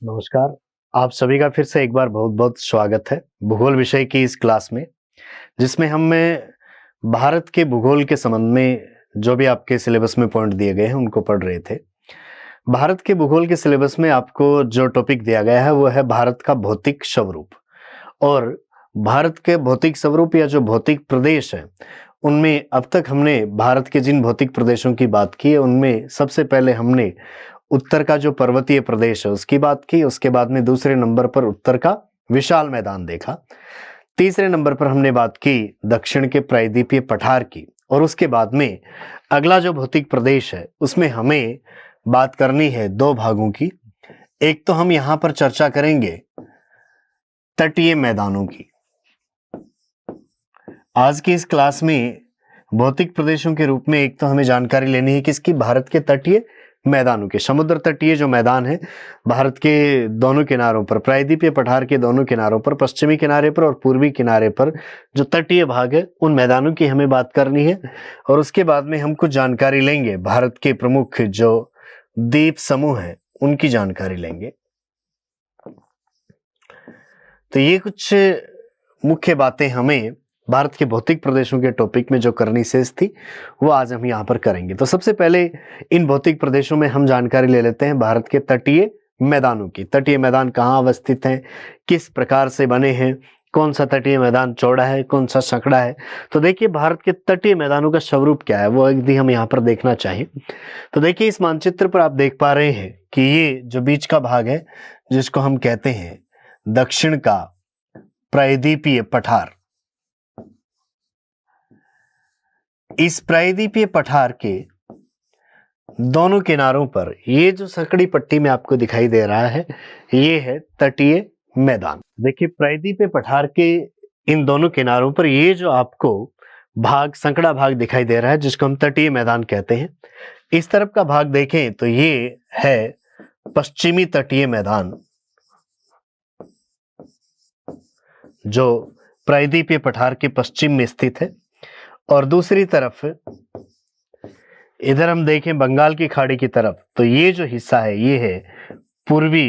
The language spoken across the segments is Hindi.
नमस्कार। आप सभी का फिर से एक बार बहुत-बहुत स्वागत है भूगोल विषय की इस क्लास में, जिसमें हमें भारत के भूगोल के संबंध में जो भी आपके सिलेबस में पॉइंट दिए गए हैं, उनको पढ़ रहे थे। भारत के भूगोल के सिलेबस में आपको जो टॉपिक दिया गया है, वो है भारत का भौतिक स्वरूप और भारत के भौतिक स्वरूप या जो भौतिक प्रदेश हैं, उनमें अब तक हमने भारत के जिन भौतिक प्रदेशों की बात की है, उनमें सबसे पहले हमने उत्तर का जो पर्वतीय प्रदेश है उसकी बात की, उसके बाद में दूसरे नंबर पर उत्तर का विशाल मैदान देखा। तीसरे नंबर पर हमने बात की दक्षिण के प्रायद्वीपीय पठार की और उसके बाद में अगला जो भौतिक प्रदेश है उसमें हमें बात करनी है दो भागों की। एक तो हम यहां पर चर्चा करेंगे तटीय मैदानों की। आज की इस क्लास में भौतिक प्रदेशों के रूप में एक तो हमें जानकारी लेनी है किसकी, भारत के तटीय मैदानों के। समुद्र तटीय जो मैदान है भारत के दोनों किनारों पर, प्रायद्वीपीय पठार के दोनों किनारों पर, पश्चिमी किनारे पर और पूर्वी किनारे पर जो तटीय भाग है उन मैदानों की हमें बात करनी है। और उसके बाद में हम कुछ जानकारी लेंगे भारत के प्रमुख जो द्वीप समूह है उनकी जानकारी लेंगे। तो ये कुछ मुख्य बातें हमें भारत के भौतिक प्रदेशों के टॉपिक में जो करनी शेष थी वो आज हम यहाँ पर करेंगे। तो सबसे पहले इन भौतिक प्रदेशों में हम जानकारी ले लेते हैं भारत के तटीय मैदानों की। तटीय मैदान कहाँ अवस्थित हैं, किस प्रकार से बने हैं, कौन सा तटीय मैदान चौड़ा है, कौन सा संकड़ा है। तो देखिए भारत के तटीय मैदानों का स्वरूप क्या है वो यदि हम यहाँ पर देखना चाहें तो देखिए इस मानचित्र पर आप देख पा रहे हैं कि ये जो बीच का भाग है जिसको हम कहते हैं दक्षिण का प्रायद्वीपीय पठार, इस प्रायद्वीपीय पठार के दोनों किनारों पर ये जो संकड़ी पट्टी में आपको दिखाई दे रहा है ये है तटीय मैदान। देखिए प्रायद्वीपीय पठार के इन दोनों किनारों पर ये जो आपको भाग, संकड़ा भाग दिखाई दे रहा है जिसको हम तटीय मैदान कहते हैं। इस तरफ का भाग देखें तो ये है पश्चिमी तटीय मैदान जो प्रायद्वीपीय पठार के पश्चिम में स्थित है। और दूसरी तरफ इधर हम देखें बंगाल की खाड़ी की तरफ तो ये जो हिस्सा है ये है पूर्वी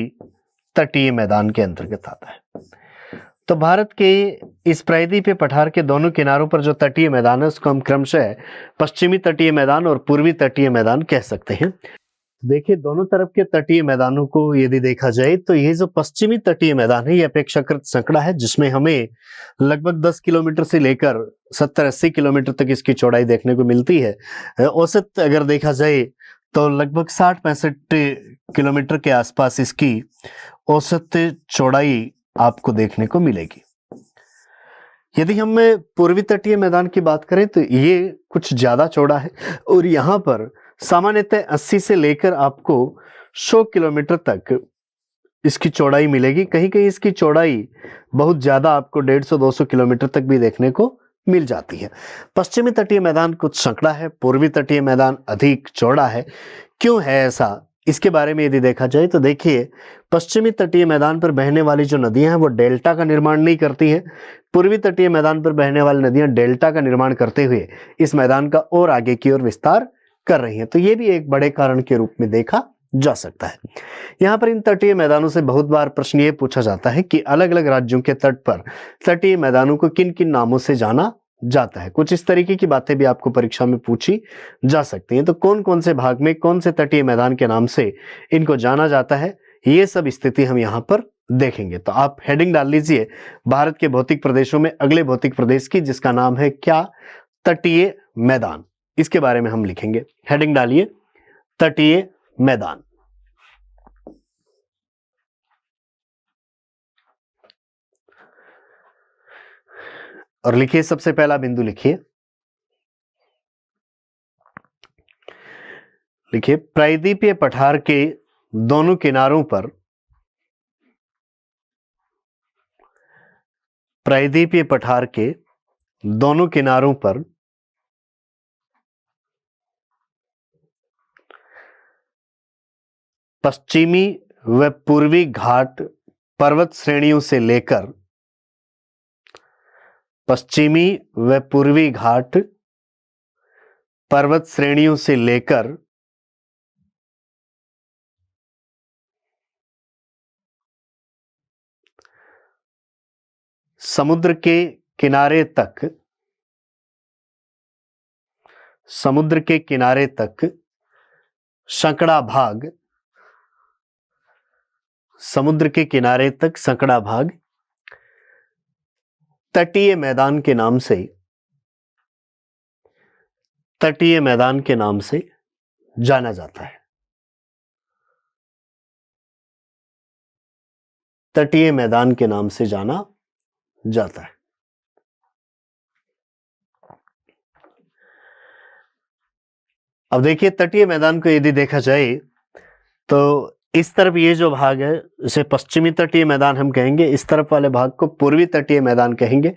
तटीय मैदान के अंतर्गत आता है। तो भारत के इस प्रायद्वीपीय पठार के दोनों किनारों पर जो तटीय मैदान है उसको हम क्रमशः पश्चिमी तटीय मैदान और पूर्वी तटीय मैदान कह सकते हैं। देखिए दोनों तरफ के तटीय मैदानों को यदि देखा जाए तो ये जो पश्चिमी तटीय मैदान है ये अपेक्षाकृत संकड़ा है जिसमें हमें लगभग 10 किलोमीटर से लेकर 70-80 किलोमीटर तक इसकी चौड़ाई देखने को मिलती है। औसत अगर देखा जाए तो लगभग 60-65 किलोमीटर के आसपास इसकी औसत चौड़ाई आपको देखने को मिलेगी। यदि हम पूर्वी तटीय मैदान की बात करें तो ये कुछ ज्यादा चौड़ा है और यहाँ पर सामान्यतः 80 से लेकर आपको 100 किलोमीटर तक इसकी चौड़ाई मिलेगी। कहीं कहीं इसकी चौड़ाई बहुत ज्यादा आपको 150-200 किलोमीटर तक भी देखने को मिल जाती है। पश्चिमी तटीय मैदान कुछ संकड़ा है, पूर्वी तटीय मैदान अधिक चौड़ा है। क्यों है ऐसा, इसके बारे में यदि देखा जाए तो देखिए पश्चिमी तटीय मैदान पर बहने वाली जो नदियां हैं वो डेल्टा का निर्माण नहीं करती हैं। पूर्वी तटीय मैदान पर बहने वाली नदियां डेल्टा का निर्माण करते हुए इस मैदान का और आगे की ओर विस्तार कर रही हैं। तो ये भी एक बड़े कारण के रूप में देखा जा सकता है। यहाँ पर इन तटीय मैदानों से बहुत बार प्रश्न ये पूछा जाता है कि अलग अलग राज्यों के तट पर तटीय मैदानों को किन किन नामों से जाना जाता है। कुछ इस तरीके की बातें भी आपको परीक्षा में पूछी जा सकती हैं। तो कौन कौन से भाग में कौन से तटीय मैदान के नाम से इनको जाना जाता है ये सब स्थिति हम यहाँ पर देखेंगे। तो आप हेडिंग डाल लीजिए भारत के भौतिक प्रदेशों में अगले भौतिक प्रदेश की, जिसका नाम है क्या, तटीय मैदान। इसके बारे में हम लिखेंगे। हेडिंग डालिए तटीय मैदान। और लिखिए सबसे पहला बिंदु लिखिए, लिखिए प्रायद्वीपीय पठार के दोनों किनारों पर, प्रायद्वीपीय पठार के दोनों किनारों पर पश्चिमी व पूर्वी घाट पर्वत श्रेणियों से लेकर, पश्चिमी व पूर्वी घाट पर्वत श्रेणियों से लेकर समुद्र के किनारे तक, समुद्र के किनारे तक सैकड़ा भाग, समुद्र के किनारे तक सैकड़ा भाग तटीय मैदान के नाम से, तटीय मैदान के नाम से जाना जाता है। तटीय मैदान के नाम से जाना जाता है। अब देखिए, तटीय मैदान को यदि देखा जाए तो इस तरफ ये जो भाग है इसे पश्चिमी तटीय मैदान हम कहेंगे, इस तरफ वाले भाग को पूर्वी तटीय मैदान कहेंगे।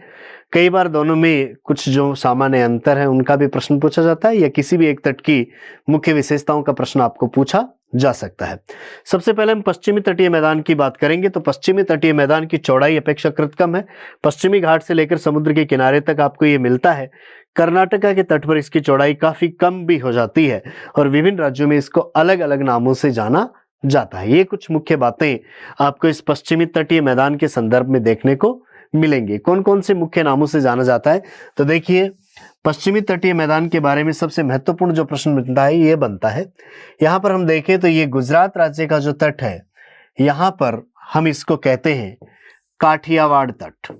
कई बार दोनों में कुछ जो सामान्य अंतर है उनका भी प्रश्न पूछा जाता है, या किसी भी एक तट की मुख्य विशेषताओं का प्रश्न आपको पूछा जा सकता है। सबसे पहले हम पश्चिमी तटीय मैदान की बात करेंगे तो पश्चिमी तटीय मैदान की चौड़ाई अपेक्षाकृत कम है। पश्चिमी घाट से लेकर समुद्र के किनारे तक आपको ये मिलता है। कर्नाटका के तट पर इसकी चौड़ाई काफी कम भी हो जाती है और विभिन्न राज्यों में इसको अलग अलग नामों से जाना जाता है। ये कुछ मुख्य बातें आपको इस पश्चिमी तटीय मैदान के संदर्भ में देखने को मिलेंगे। कौन कौन से मुख्य नामों से जाना जाता है, तो देखिए पश्चिमी तटीय मैदान के बारे में सबसे महत्वपूर्ण जो प्रश्न बनता है ये बनता है, यहां पर हम देखें तो ये गुजरात राज्य का जो तट है, यहां पर हम इसको कहते हैं काठियावाड़ तट।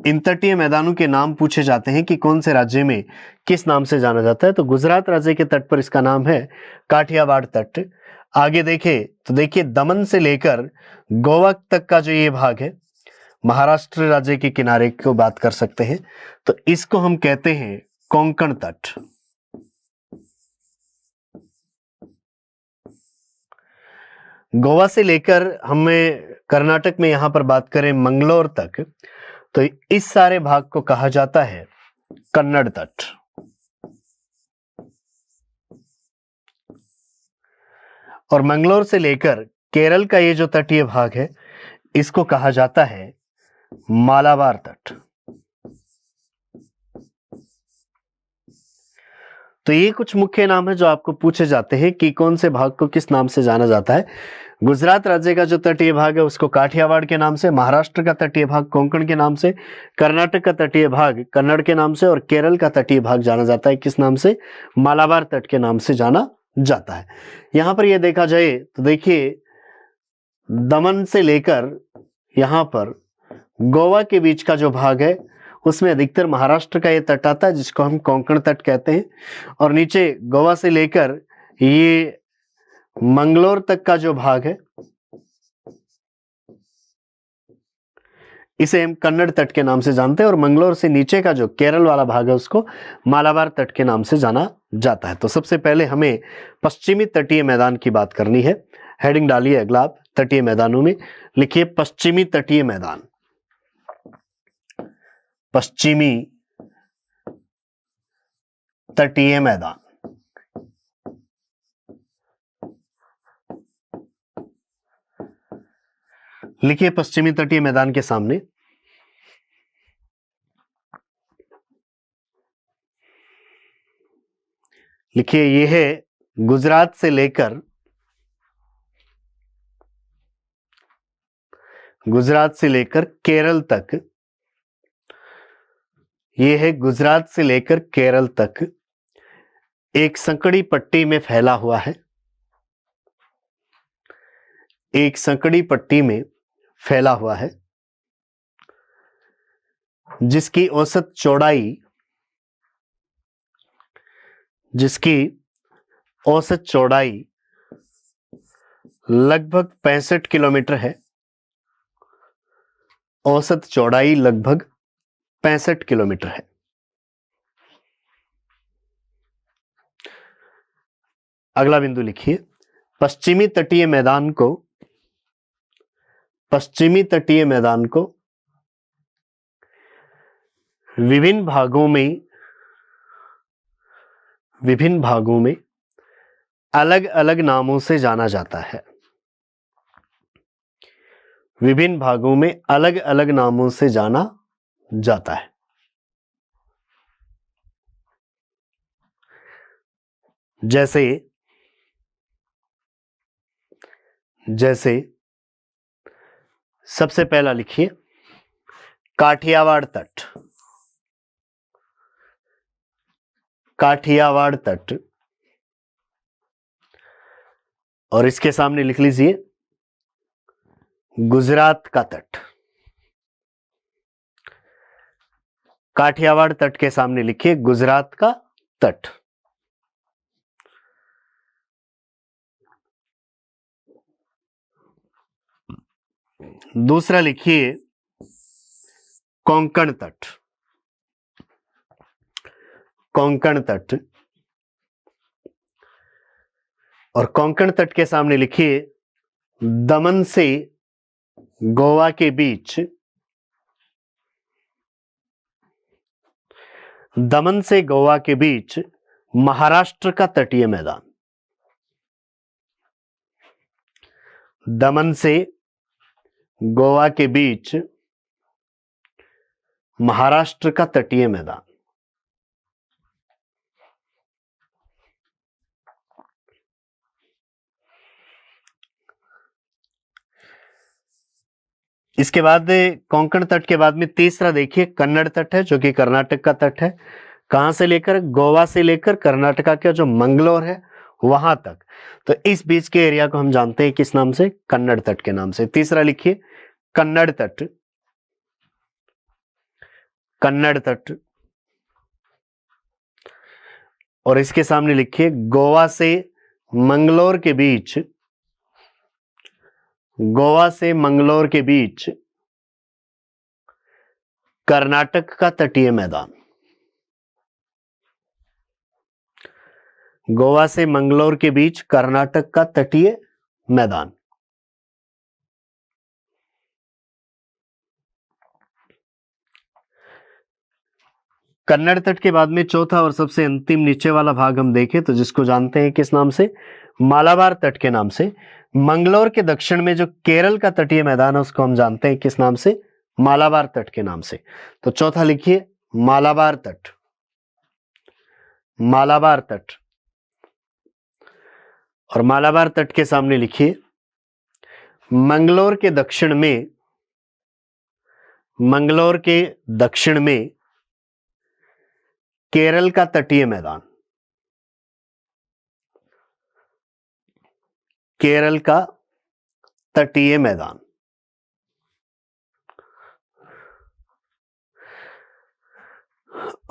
इन तटीय मैदानों के नाम पूछे जाते हैं कि कौन से राज्य में किस नाम से जाना जाता है, तो गुजरात राज्य के तट पर इसका नाम है काठियावाड़ तट। आगे देखें तो देखिए दमन से लेकर गोवा तक का जो ये भाग है, महाराष्ट्र राज्य के किनारे को बात कर सकते हैं, तो इसको हम कहते हैं कोंकण तट। गोवा से लेकर हमें कर्नाटक में यहां पर बात करें मंगलोर तक, तो इस सारे भाग को कहा जाता है कन्नड़ तट। और मंगलोर से लेकर केरल का ये जो तटीय भाग है इसको कहा जाता है मालाबार तट। तो ये कुछ मुख्य नाम है जो आपको पूछे जाते हैं कि कौन से भाग को किस नाम से जाना जाता है। गुजरात राज्य का जो तटीय भाग है उसको काठियावाड़ के नाम से, महाराष्ट्र का तटीय भाग कोंकण के नाम से, कर्नाटक का तटीय भाग कन्नड़ के नाम से और केरल का तटीय भाग जाना जाता है किस नाम से, मालाबार तट के नाम से जाना जाता है। यहां पर यह देखा जाए तो देखिए दमन से लेकर यहां पर गोवा के बीच का जो भाग है उसमें अधिकतर महाराष्ट्र का ये तट आता है जिसको हम कोंकण तट कहते हैं, और नीचे गोवा से लेकर ये मंगलोर तक का जो भाग है इसे हम कन्नड़ तट के नाम से जानते हैं, और मंगलोर से नीचे का जो केरल वाला भाग है उसको मालाबार तट के नाम से जाना जाता है। तो सबसे पहले हमें पश्चिमी तटीय मैदान की बात करनी है। हेडिंग डालिए अगला आप तटीय मैदानों में, लिखिए पश्चिमी तटीय मैदान। पश्चिमी तटीय मैदान। लिखिए पश्चिमी तटीय मैदान के सामने लिखिए यह है गुजरात से लेकर केरल तक, यह है गुजरात से लेकर केरल तक एक संकड़ी पट्टी में फैला हुआ है, एक संकड़ी पट्टी में फैला हुआ है जिसकी औसत चौड़ाई लगभग 65 किलोमीटर है। औसत चौड़ाई लगभग 65 किलोमीटर है। अगला बिंदु लिखिए पश्चिमी तटीय मैदान को विभिन्न भागों में अलग अलग नामों से जाना जाता है। विभिन्न भागों में अलग अलग नामों से जाना जाता है। जैसे सबसे पहला लिखिए काठियावाड़ तट। काठियावाड़ तट, और इसके सामने लिख लीजिए गुजरात का तट। काठियावाड़ तट के सामने लिखिए गुजरात का तट। दूसरा लिखिए कोंकण तट। कोंकण तट, और कोंकण तट के सामने लिखिए दमन से गोवा के बीच, दमन से गोवा के बीच महाराष्ट्र का तटीय मैदान। दमन से गोवा के बीच महाराष्ट्र का तटीय मैदान। इसके बाद कोंकण तट के बाद में तीसरा देखिए कन्नड़ तट है, जो कि कर्नाटक का तट है। कहां से लेकर, गोवा से लेकर कर्नाटका का जो मंगलोर है वहां तक। तो इस बीच के एरिया को हम जानते हैं किस नाम से, कन्नड़ तट के नाम से। तीसरा लिखिए कन्नड़ तट। कन्नड़ तट, और इसके सामने लिखिए गोवा से मंगलोर के बीच, गोवा से मंगलोर के बीच कर्नाटक का तटीय मैदान। गोवा से मंगलोर के बीच कर्नाटक का तटीय मैदान। कन्नड़ तट के बाद में चौथा और सबसे अंतिम नीचे वाला भाग हम देखें तो जिसको जानते हैं किस नाम से, मालाबार तट के नाम से। मंगलोर के दक्षिण में जो केरल का तटीय मैदान है उसको हम जानते हैं किस नाम से, मालाबार तट के नाम से। तो चौथा लिखिए मालाबार तट। मालाबार तट, और मालाबार तट के सामने लिखिए मंगलोर के दक्षिण में, मंगलोर के दक्षिण में केरल का तटीय मैदान। केरल का तटीय मैदान।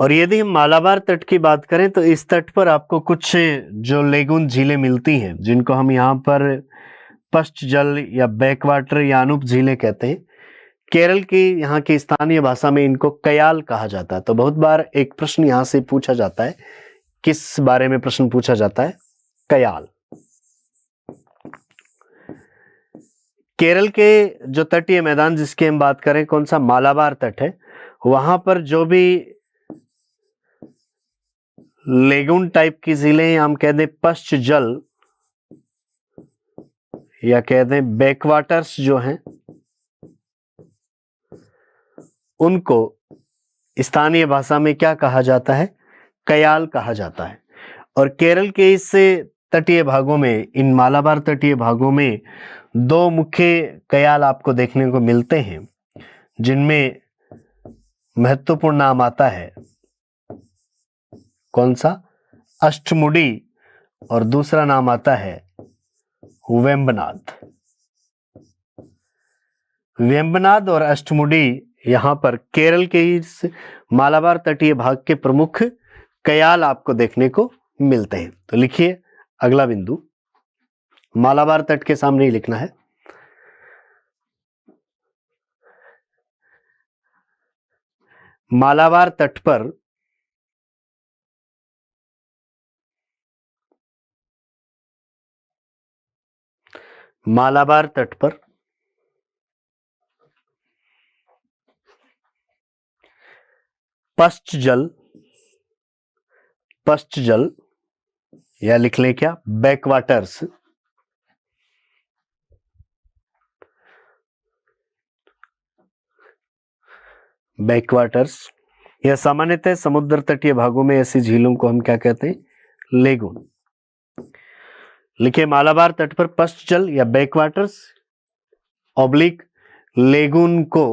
और यदि हम मालाबार तट की बात करें तो इस तट पर आपको कुछ जो लेगून झीलें मिलती हैं, जिनको हम यहां पर पश्च जल या बैकवाटर या अनूप झीलें कहते हैं। केरल की यहाँ की स्थानीय भाषा में इनको कयाल कहा जाता है। तो बहुत बार एक प्रश्न यहां से पूछा जाता है, किस बारे में प्रश्न पूछा जाता है, कयाल। केरल के जो तटीय मैदान जिसकी हम बात करें, कौन सा, मालाबार तट है, वहां पर जो भी लेगून टाइप की झीलें, हम कह दें पश्च जल या कह दें बैकवाटर्स जो हैं, उनको स्थानीय भाषा में क्या कहा जाता है, कयाल कहा जाता है। और केरल के इस तटीय भागों में, इन मालाबार तटीय भागों में दो मुख्य कयाल आपको देखने को मिलते हैं, जिनमें महत्वपूर्ण नाम आता है कौन सा, अष्टमुडी, और दूसरा नाम आता है वेम्बनाद। वेम्बनाद और अष्टमुडी यहां पर केरल के इस मालाबार तटीय भाग के प्रमुख कयाल आपको देखने को मिलते हैं। तो लिखिए अगला बिंदु, मालाबार तट के सामने ही लिखना है। मालाबार तट पर मालाबार तट पर पश्च जल, पश्च जल या लिख लें क्या, बैकवाटर्स, बैकवाटर्स, यह सामान्यतः समुद्र तटीय भागों में ऐसी झीलों को हम क्या कहते हैं, लेगून। लिखिए मालाबार तट पर पश्च जल या बैकवाटर्स ऑब्लिक लेगून को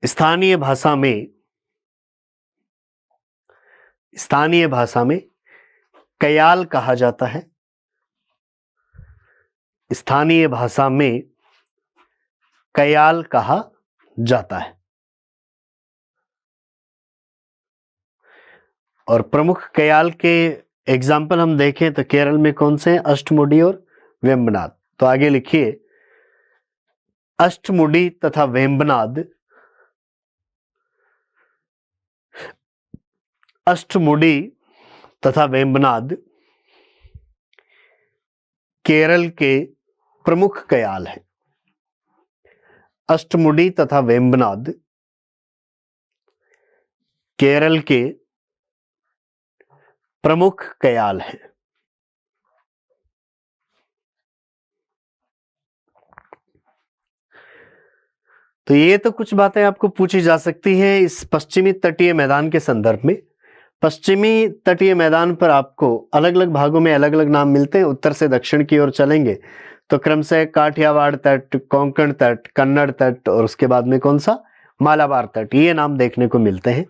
स्थानीय भाषा में कयाल कहा जाता है। स्थानीय भाषा में कयाल कहा जाता है। और प्रमुख कयाल के एग्जाम्पल हम देखें तो केरल में कौन से हैं? अष्टमुडी और वेम्बनाद। तो आगे लिखिए, अष्टमुडी तथा वेम्बनाद केरल के प्रमुख कयाल हैं। अष्टमुडी तथा वेम्बनाद केरल के प्रमुख कयाल हैं। तो ये तो कुछ बातें आपको पूछी जा सकती हैं इस पश्चिमी तटीय मैदान के संदर्भ में। पश्चिमी तटीय मैदान पर आपको अलग अलग भागों में अलग अलग नाम मिलते हैं। उत्तर से दक्षिण की ओर चलेंगे तो क्रमशः काठियावाड़ तट, कोंकण तट, कन्नड़ तट और उसके बाद में कौन सा? मालाबार तट, ये नाम देखने को मिलते हैं।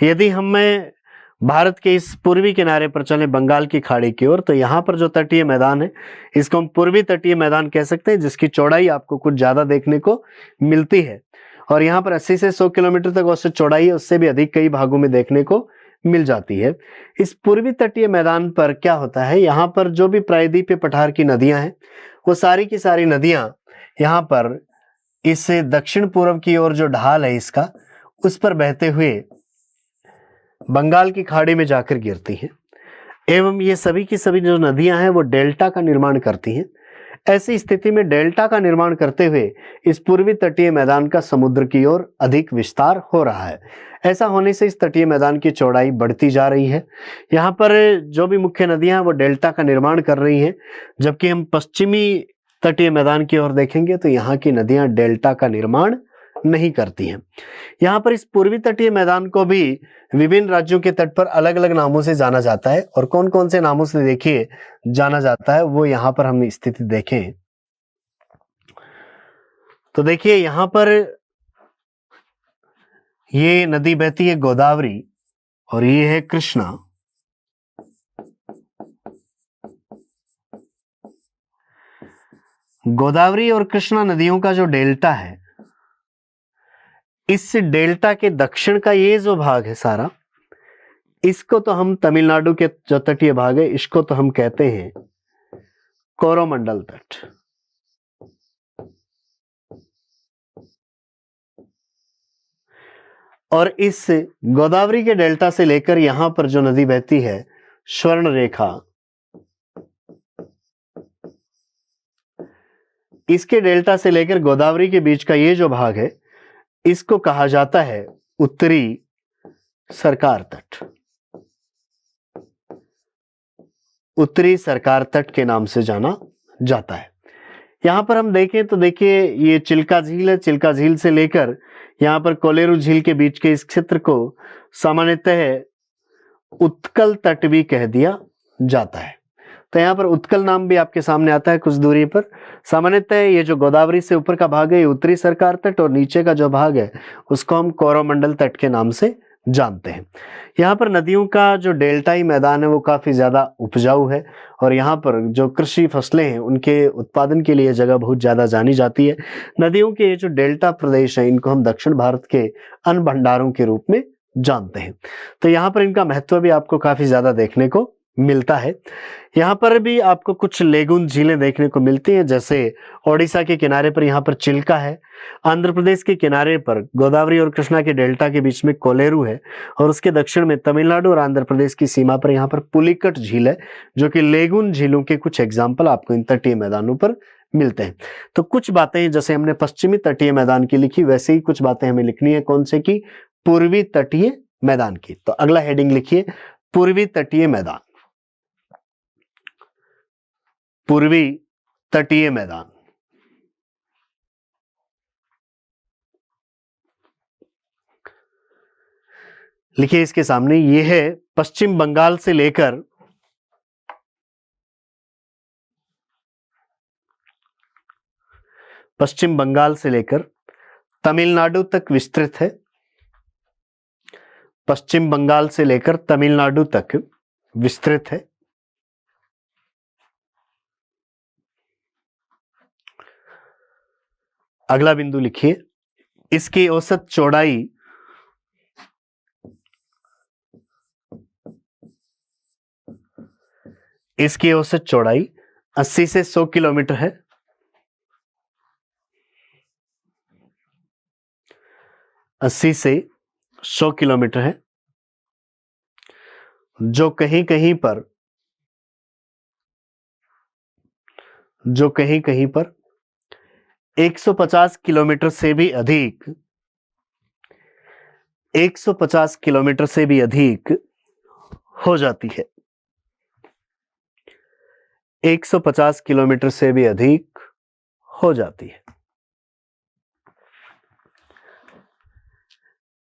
यदि हमें भारत के इस पूर्वी किनारे पर चले बंगाल की खाड़ी की ओर, तो यहाँ पर जो तटीय मैदान है इसको हम पूर्वी तटीय मैदान कह सकते हैं, जिसकी चौड़ाई आपको कुछ ज्यादा देखने को मिलती है। और यहाँ पर 80 से 100 किलोमीटर तक औसत चौड़ाई है, उससे भी अधिक कई भागों में देखने को मिल जाती है। इस पूर्वी तटीय मैदान पर क्या होता है, यहाँ पर जो भी प्रायद्वीपीय पठार की नदियां हैं वो सारी की सारी नदियां यहाँ पर इस दक्षिण पूर्व की ओर जो ढाल है इसका, उस पर बहते हुए बंगाल की खाड़ी में जाकर गिरती हैं। एवं ये सभी की सभी जो नदियां हैं वो डेल्टा का निर्माण करती हैं। ऐसी स्थिति में डेल्टा का निर्माण करते हुए इस पूर्वी तटीय मैदान का समुद्र की ओर अधिक विस्तार हो रहा है। ऐसा होने से इस तटीय मैदान की चौड़ाई बढ़ती जा रही है। यहाँ पर जो भी मुख्य नदियां हैं वो डेल्टा का निर्माण कर रही हैं, जबकि हम पश्चिमी तटीय मैदान की ओर देखेंगे तो यहाँ की नदियां डेल्टा का निर्माण नहीं करती हैं। यहाँ पर इस पूर्वी तटीय मैदान को भी विभिन्न राज्यों के तट पर अलग अलग नामों से जाना जाता है। और कौन कौन से नामों से देखिए जाना जाता है वो यहाँ पर हम स्थिति देखें तो देखिए, यहाँ पर ये नदी बहती है गोदावरी और ये है कृष्णा। गोदावरी और कृष्णा नदियों का जो डेल्टा है, इस डेल्टा के दक्षिण का ये जो भाग है सारा, इसको तो हम तमिलनाडु के जो तटीय भाग है इसको तो हम कहते हैं कोरोमंडल तट। और इस गोदावरी के डेल्टा से लेकर यहां पर जो नदी बहती है स्वर्ण रेखा, इसके डेल्टा से लेकर गोदावरी के बीच का ये जो भाग है इसको कहा जाता है उत्तरी सरकार तट। उत्तरी सरकार तट के नाम से जाना जाता है। यहां पर हम देखें तो देखिए, ये चिल्का झील है। चिल्का झील से लेकर यहां पर कोलेरू झील के बीच के इस क्षेत्र को सामान्यतः उत्कल तट भी कह दिया जाता है। तो यहाँ पर उत्कल नाम भी आपके सामने आता है कुछ दूरी पर। सामान्यतः ये जो गोदावरी से ऊपर का भाग है ये उत्तरी सरकार तट और नीचे का जो भाग है उसको हम कोरोमंडल तट के नाम से जानते हैं। यहाँ पर नदियों का जो डेल्टाई मैदान है वो काफी ज्यादा उपजाऊ है और यहाँ पर जो कृषि फसलें हैं उनके उत्पादन के लिए जगह बहुत ज्यादा जानी जाती है। नदियों के ये जो डेल्टा प्रदेश है इनको हम दक्षिण भारत के अन्न भंडारों के रूप में जानते हैं। तो यहाँ पर इनका महत्व भी आपको काफी ज्यादा देखने को मिलता है। यहाँ पर भी आपको कुछ लेगून झीलें देखने को मिलती हैं, जैसे ओडिशा के किनारे पर यहाँ पर चिल्का है, आंध्र प्रदेश के किनारे पर गोदावरी और कृष्णा के डेल्टा के बीच में कोलेरू है और उसके दक्षिण में तमिलनाडु और आंध्र प्रदेश की सीमा पर यहाँ पर पुलिकट झील है, जो कि लेगून झीलों के कुछ एग्जाम्पल आपको इन तटीय मैदानों पर मिलते हैं। तो कुछ बातें जैसे हमने पश्चिमी तटीय मैदान की लिखी वैसे ही कुछ बातें हमें लिखनी है कौन से की? पूर्वी तटीय मैदान की। तो अगला हेडिंग लिखिए पूर्वी तटीय मैदान। पूर्वी तटीय मैदान। लिखिए इसके सामने, ये है पश्चिम बंगाल से लेकर पश्चिम बंगाल से लेकर तमिलनाडु तक विस्तृत है। पश्चिम बंगाल से लेकर तमिलनाडु तक विस्तृत है। अगला बिंदु लिखिए, इसकी औसत चौड़ाई इसकी औसत चौड़ाई 80 से 100 किलोमीटर है। 80 से 100 किलोमीटर है, जो कहीं कहीं पर 150 किलोमीटर से भी अधिक 150 किलोमीटर से भी अधिक हो जाती है। 150 किलोमीटर से भी अधिक हो जाती है।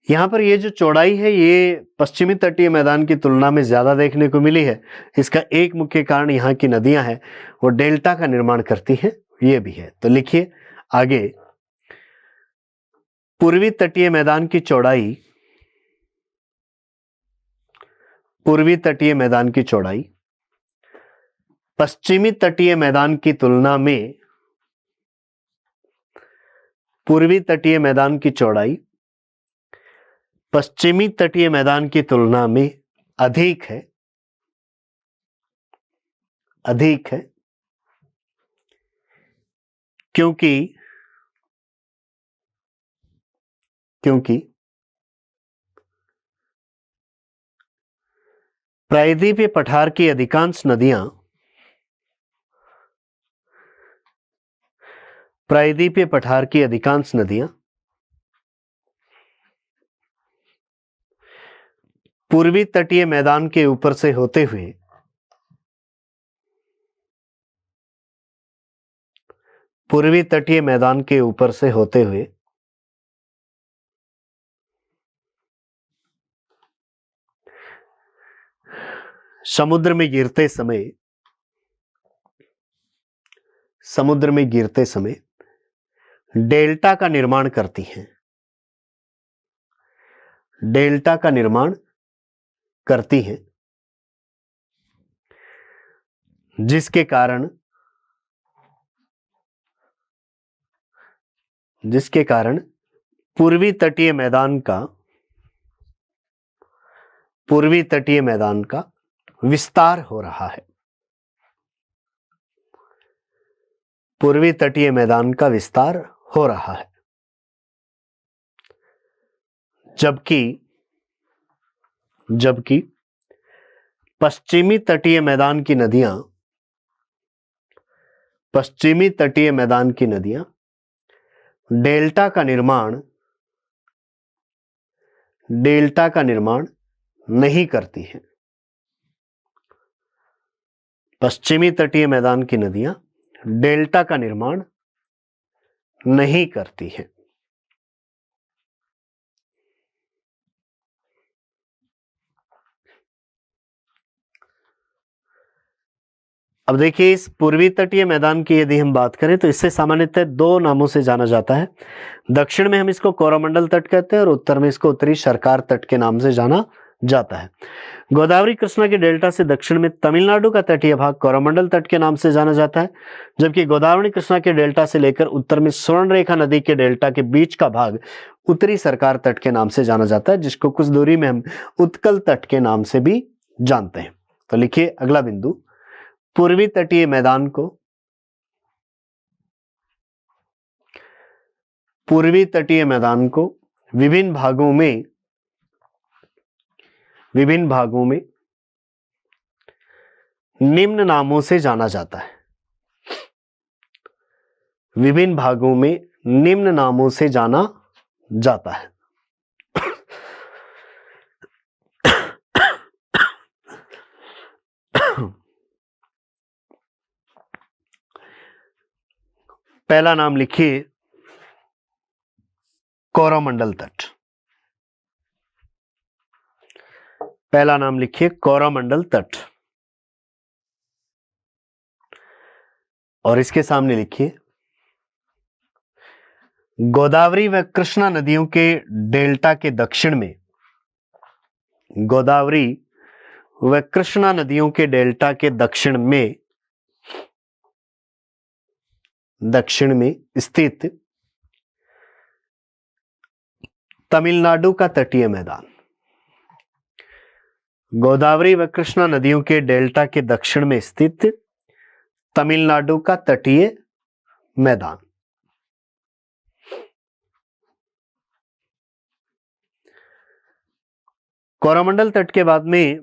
यहां पर ये जो चौड़ाई है ये पश्चिमी तटीय मैदान की तुलना में ज्यादा देखने को मिली है। इसका एक मुख्य कारण यहां की नदियां हैं, वो डेल्टा का निर्माण करती हैं, ये भी है। तो लिखिए आगे, पूर्वी तटीय मैदान की चौड़ाई पश्चिमी तटीय मैदान की तुलना में पश्चिमी तटीय मैदान की तुलना में अधिक है क्योंकि प्रायद्वीपीय पठार की अधिकांश नदियां पूर्वी तटीय मैदान के ऊपर से होते हुए समुद्र में गिरते समय डेल्टा का निर्माण करती हैं, जिसके कारण पूर्वी तटीय मैदान का विस्तार हो रहा है। जबकि पश्चिमी तटीय मैदान की नदियां डेल्टा का निर्माण नहीं करती हैं। पश्चिमी तटीय मैदान की नदियां डेल्टा का निर्माण नहीं करती हैं। अब देखिए, इस पूर्वी तटीय मैदान की यदि हम बात करें तो इसे सामान्यतः दो नामों से जाना जाता है। दक्षिण में हम इसको कोरोमंडल तट कहते हैं और उत्तर में इसको उत्तरी सरकार तट के नाम से जाना जाता है। गोदावरी कृष्णा के डेल्टा से दक्षिण में तमिलनाडु का तटीय भाग कोरोमंडल तट के नाम से जाना जाता है, जबकि गोदावरी कृष्णा के डेल्टा से लेकर उत्तर में स्वर्णरेखा नदी के डेल्टा के बीच का भाग उत्तरी सरकार तट के नाम से जाना जाता है, जिसको कुछ दूरी में हम उत्कल तट के नाम से भी जानते हैं। तो लिखिए अगला बिंदु, पूर्वी तटीय मैदान को विभिन्न भागों में निम्न नामों से जाना जाता है। पहला नाम लिखिए कोरोमंडल तट। और इसके सामने लिखिए गोदावरी व कृष्णा नदियों के डेल्टा के दक्षिण में, गोदावरी व कृष्णा नदियों के डेल्टा के दक्षिण में स्थित तमिलनाडु का तटीय मैदान। गोदावरी व कृष्णा नदियों के डेल्टा के दक्षिण में स्थित तमिलनाडु का तटीय मैदान। कोरोमंडल तट के बाद में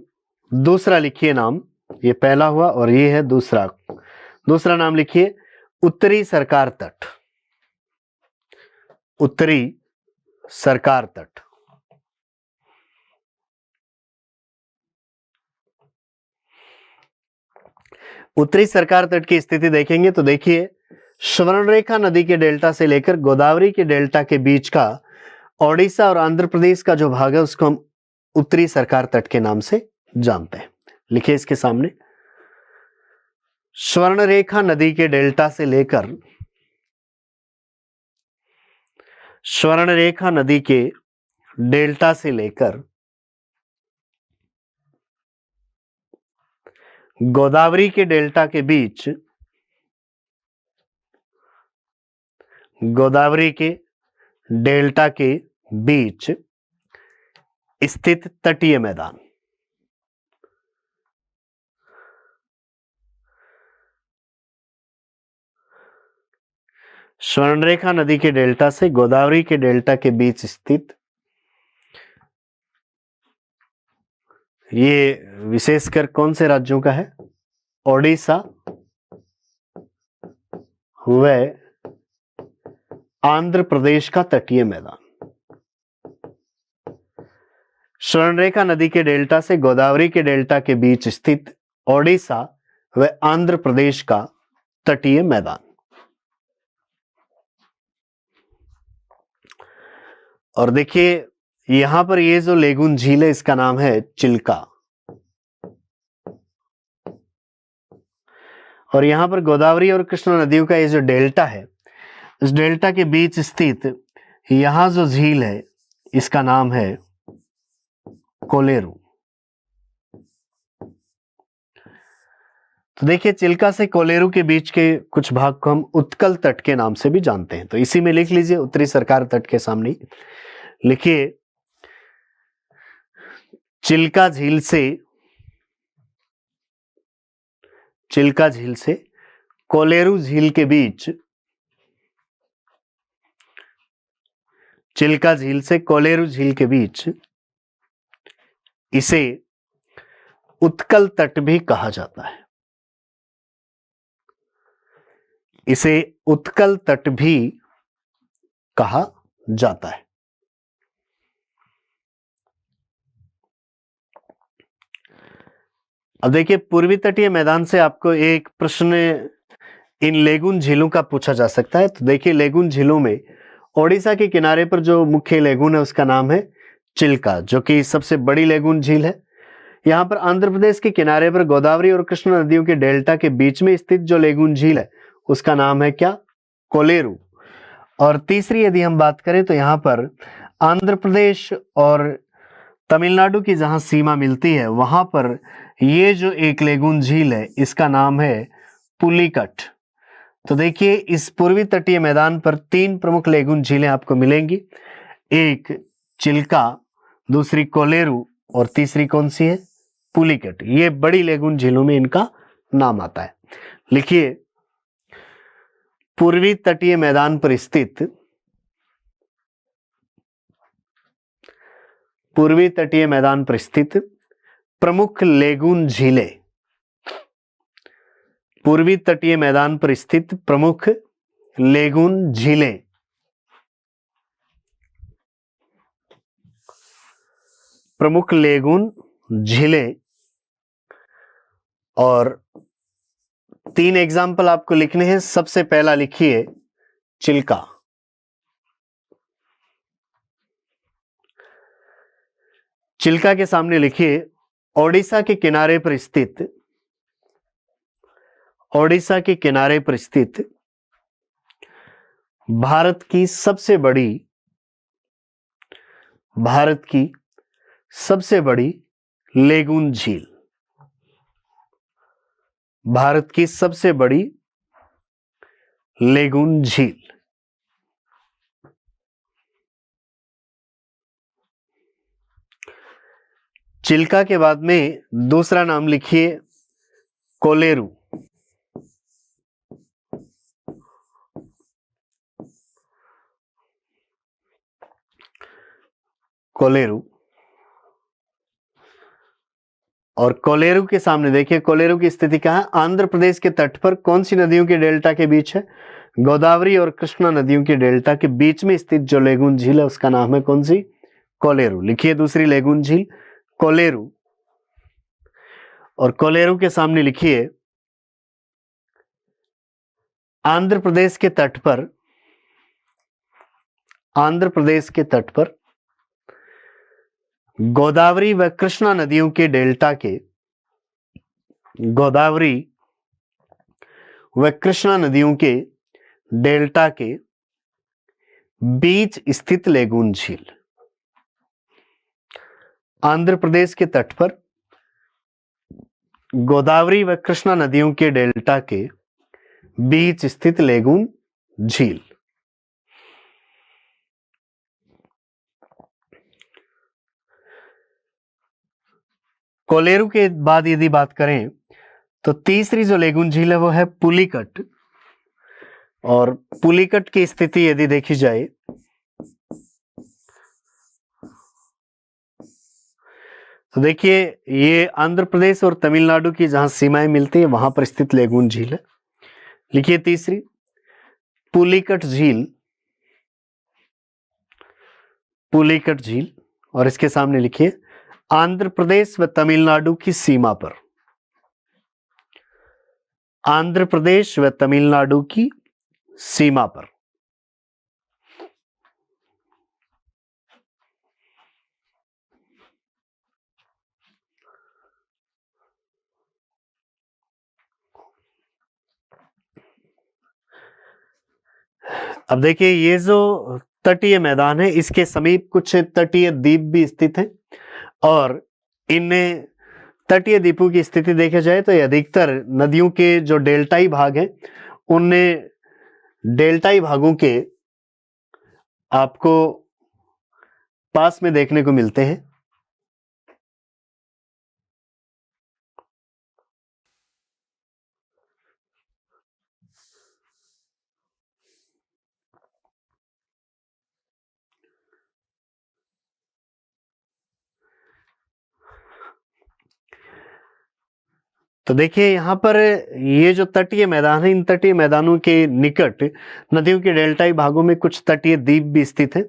दूसरा लिखिए नाम, ये पहला हुआ और ये है दूसरा नाम लिखिए उत्तरी सरकार तट। उत्तरी सरकार तट। उत्तरी सरकार तट की स्थिति देखेंगे तो देखिए स्वर्णरेखा नदी के डेल्टा से लेकर गोदावरी के डेल्टा के बीच का ओडिशा और आंध्र प्रदेश का जो भाग है उसको हम उत्तरी सरकार तट के नाम से जानते हैं। लिखिए इसके सामने, स्वर्णरेखा नदी के डेल्टा से लेकर, स्वर्णरेखा नदी के डेल्टा से लेकर गोदावरी के डेल्टा के बीच, गोदावरी के डेल्टा के बीच स्थित तटीय मैदान। स्वर्णरेखा नदी के डेल्टा से गोदावरी के डेल्टा के बीच स्थित, ये विशेषकर कौन से राज्यों का है? ओडिशा व आंध्र प्रदेश का तटीय मैदान। स्वर्णरेखा नदी के डेल्टा से गोदावरी के डेल्टा के बीच स्थित ओडिशा व आंध्र प्रदेश का तटीय मैदान। और देखिए यहां पर ये जो लेगुन झील है इसका नाम है चिल्का, और यहां पर गोदावरी और कृष्णा नदियों का ये जो डेल्टा है, इस डेल्टा के बीच स्थित यहां जो झील है इसका नाम है कोलेरू। तो देखिए चिल्का से कोलेरू के बीच के कुछ भाग को हम उत्कल तट के नाम से भी जानते हैं, तो इसी में लिख लीजिए उत्तरी सरकार तट के सामने लिखिए चिल्का झील से कोलेरू झील के बीच, चिल्का झील से कोलेरू झील के बीच इसे उत्कल तट भी कहा जाता है। इसे उत्कल तट भी कहा जाता है। अब देखिए पूर्वी तटीय मैदान से आपको एक प्रश्न इन लेगुन झीलों का पूछा जा सकता है। तो देखिए लेगुन झीलों में ओडिशा के किनारे पर जो मुख्य लेगुन है उसका नाम है चिल्का, जो कि सबसे बड़ी लेगुन झील है। यहां पर आंध्र प्रदेश के किनारे पर गोदावरी और कृष्णा नदियों के डेल्टा के बीच में स्थित जो लेगुन झील है उसका नाम है क्या? कोलेरू। और तीसरी यदि हम बात करें तो यहां पर आंध्र प्रदेश और तमिलनाडु की जहां सीमा मिलती है वहां पर ये जो एक लेगुन झील है इसका नाम है पुलिकट। तो देखिए इस पूर्वी तटीय मैदान पर तीन प्रमुख लेगुन झीलें आपको मिलेंगी, एक चिल्का, दूसरी कोलेरू और तीसरी कौन सी है? पुलिकट। ये बड़ी लेगुन झीलों में इनका नाम आता है। लिखिए पूर्वी तटीय मैदान पर स्थित, पूर्वी तटीय मैदान पर स्थित प्रमुख लेगुन झीलें, पूर्वी तटीय मैदान पर स्थित प्रमुख लेगुन झीलें प्रमुख लेगुन झीलें। और तीन एग्जाम्पल आपको लिखने हैं। सबसे पहला लिखिए चिल्का। चिल्का के सामने लिखिए ओडिशा के किनारे पर स्थित, ओडिशा के किनारे पर स्थित भारत की सबसे बड़ी लेगून झील, भारत की सबसे बड़ी लेगून झील। चिल्का के बाद में दूसरा नाम लिखिए कोलेरू। कोलेरू, और कोलेरू के सामने देखिए कोलेरू की स्थिति कहां है? आंध्र प्रदेश के तट पर कौन सी नदियों के डेल्टा के बीच है? गोदावरी और कृष्णा नदियों के डेल्टा के बीच में स्थित जो लेगून झील है उसका नाम है कौन सी? कोलेरू। लिखिए दूसरी लेगून झील कोलेरू, और कोलेरू के सामने लिखिए आंध्र प्रदेश के तट पर गोदावरी व कृष्णा नदियों के डेल्टा के, गोदावरी व कृष्णा नदियों के डेल्टा के बीच स्थित लेगून झील। आंध्र प्रदेश के तट पर गोदावरी व कृष्णा नदियों के डेल्टा के बीच स्थित लेगून झील। कोलेरू के बाद यदि बात करें तो तीसरी जो लेगून झील है वो है पुलिकट, और पुलिकट की स्थिति यदि देखी जाए तो देखिए ये आंध्र प्रदेश और तमिलनाडु की जहां सीमाएं मिलती है वहां पर स्थित लेगून झील है। लिखिए तीसरी पुलिकट झील, पुलिकट झील, और इसके सामने लिखिए आंध्र प्रदेश व तमिलनाडु की सीमा पर, आंध्र प्रदेश व तमिलनाडु की सीमा पर। अब देखिए ये जो तटीय मैदान है इसके समीप कुछ तटीय द्वीप भी स्थित हैं, और इन तटीय द्वीपों की स्थिति देखा जाए तो ये अधिकतर नदियों के जो डेल्टाई भाग हैं उनमें डेल्टाई भागों के आपको पास में देखने को मिलते हैं। तो देखिए यहां पर ये जो तटीय मैदान है इन तटीय मैदानों के निकट नदियों के डेल्टाई भागों में कुछ तटीय द्वीप भी स्थित हैं।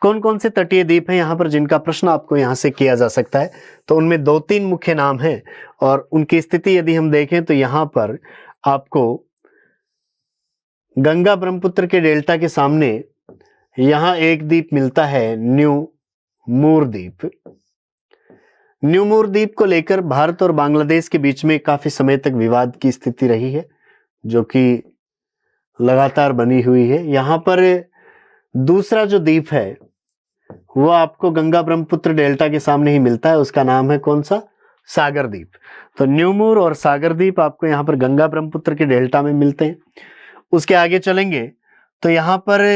कौन कौन से तटीय द्वीप हैं यहां पर जिनका प्रश्न आपको यहां से किया जा सकता है? तो उनमें 2-3 मुख्य नाम हैं, और उनकी स्थिति यदि हम देखें तो यहां पर आपको गंगा ब्रह्मपुत्र के डेल्टा के सामने यहां एक द्वीप मिलता है न्यू मूर द्वीप। न्यू मूर द्वीप को लेकर भारत और बांग्लादेश के बीच में काफी समय तक विवाद की स्थिति रही है, जो कि लगातार बनी हुई है। यहां पर दूसरा जो द्वीप है वो आपको गंगा ब्रह्मपुत्र डेल्टा के सामने ही मिलता है, उसका नाम है कौन सा? सागर द्वीप। तो न्यूमूर और सागर द्वीप आपको यहां पर गंगा ब्रह्मपुत्र के डेल्टा में मिलते हैं। उसके आगे चलेंगे तो यहां पर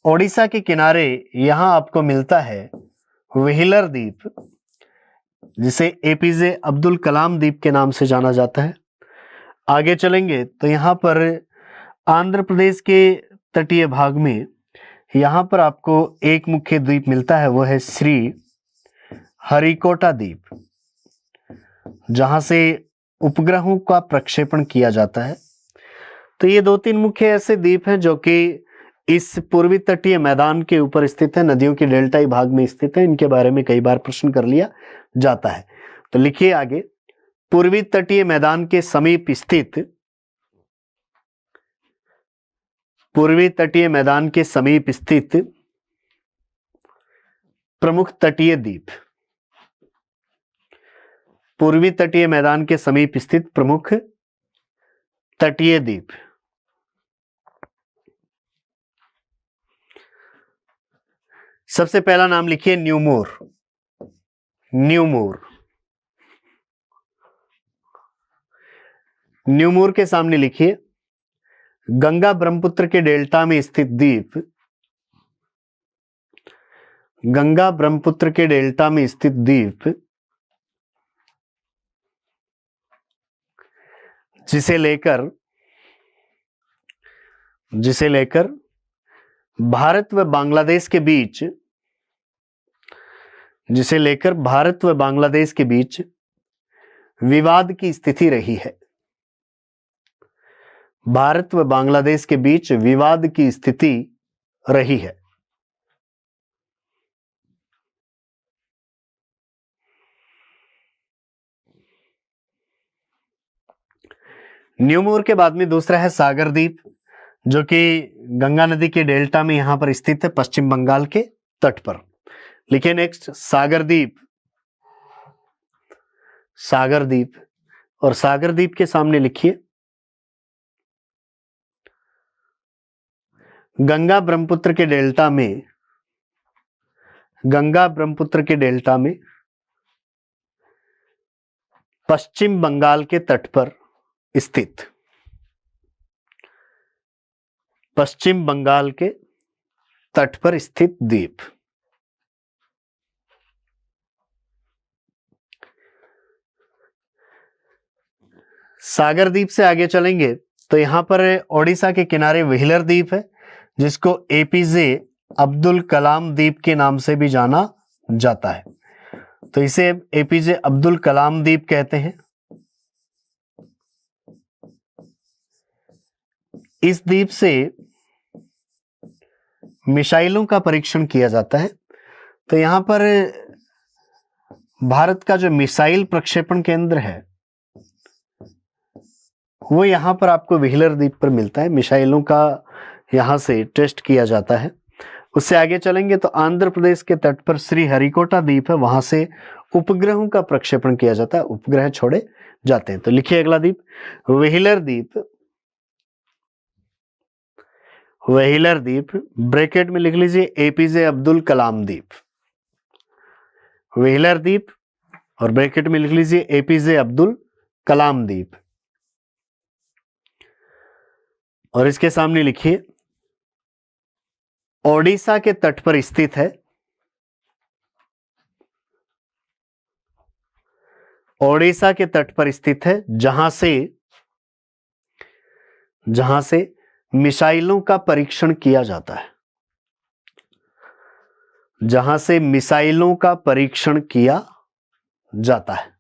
ओडिशा के किनारे यहां आपको मिलता है व्हीलर द्वीप, जिसे एपीजे अब्दुल कलाम द्वीप के नाम से जाना जाता है। आगे चलेंगे तो यहां पर आंध्र प्रदेश के तटीय भाग में यहां पर आपको एक मुख्य द्वीप मिलता है, वो है श्री हरिकोटा द्वीप, जहां से उपग्रहों का प्रक्षेपण किया जाता है। तो ये 2-3 मुख्य ऐसे द्वीप हैं जो कि इस पूर्वी तटीय मैदान के ऊपर स्थित है, नदियों के डेल्टाई भाग में स्थित है। इनके बारे में कई बार प्रश्न कर लिया जाता है। तो लिखिए आगे, पूर्वी तटीय मैदान के समीप स्थित, पूर्वी तटीय मैदान के समीप स्थित प्रमुख तटीय द्वीप, पूर्वी तटीय मैदान के समीप स्थित प्रमुख तटीय द्वीप। सबसे पहला नाम लिखिए न्यूमोर। न्यूमोर, न्यूमोर के सामने लिखिए गंगा ब्रह्मपुत्र के डेल्टा में स्थित द्वीप, गंगा ब्रह्मपुत्र के डेल्टा में स्थित द्वीप जिसे लेकर भारत व बांग्लादेश के बीच, जिसे लेकर भारत व बांग्लादेश के बीच विवाद की स्थिति रही है। भारत व बांग्लादेश के बीच विवाद की स्थिति रही है। न्यूमोर के बाद में दूसरा है सागर द्वीप, जो कि गंगा नदी के डेल्टा में यहां पर स्थित है, पश्चिम बंगाल के तट पर। लिखिए नेक्स्ट सागर द्वीप। सागर द्वीप, और सागर द्वीप के सामने लिखिए गंगा ब्रह्मपुत्र के डेल्टा में, गंगा ब्रह्मपुत्र के डेल्टा में पश्चिम बंगाल के तट पर स्थित, पश्चिम बंगाल के तट पर स्थित द्वीप। सागर द्वीप से आगे चलेंगे तो यहां पर ओडिशा के किनारे व्हीलर द्वीप है, जिसको एपीजे अब्दुल कलाम द्वीप के नाम से भी जाना जाता है। तो इसे एपीजे अब्दुल कलाम द्वीप कहते हैं। इस द्वीप से मिसाइलों का परीक्षण किया जाता है। तो यहां पर भारत का जो मिसाइल प्रक्षेपण केंद्र है वो यहां पर आपको व्हीलर द्वीप पर मिलता है। मिसाइलों का यहां से टेस्ट किया जाता है। उससे आगे चलेंगे तो आंध्र प्रदेश के तट पर श्री हरिकोटा द्वीप है, वहां से उपग्रहों का प्रक्षेपण किया जाता है, उपग्रह छोड़े जाते हैं। तो लिखिए अगला द्वीप व्हीलर द्वीप। व्हीलर द्वीप ब्रैकेट में लिख लीजिए एपीजे अब्दुल कलाम द्वीप। व्हीलर द्वीप और ब्रैकेट में लिख लीजिए एपीजे अब्दुल कलाम द्वीप। और इसके सामने लिखिए ओडिशा के तट पर स्थित है, ओडिशा के तट पर स्थित है, जहां से मिसाइलों का परीक्षण किया जाता है, जहां से मिसाइलों का परीक्षण किया जाता है।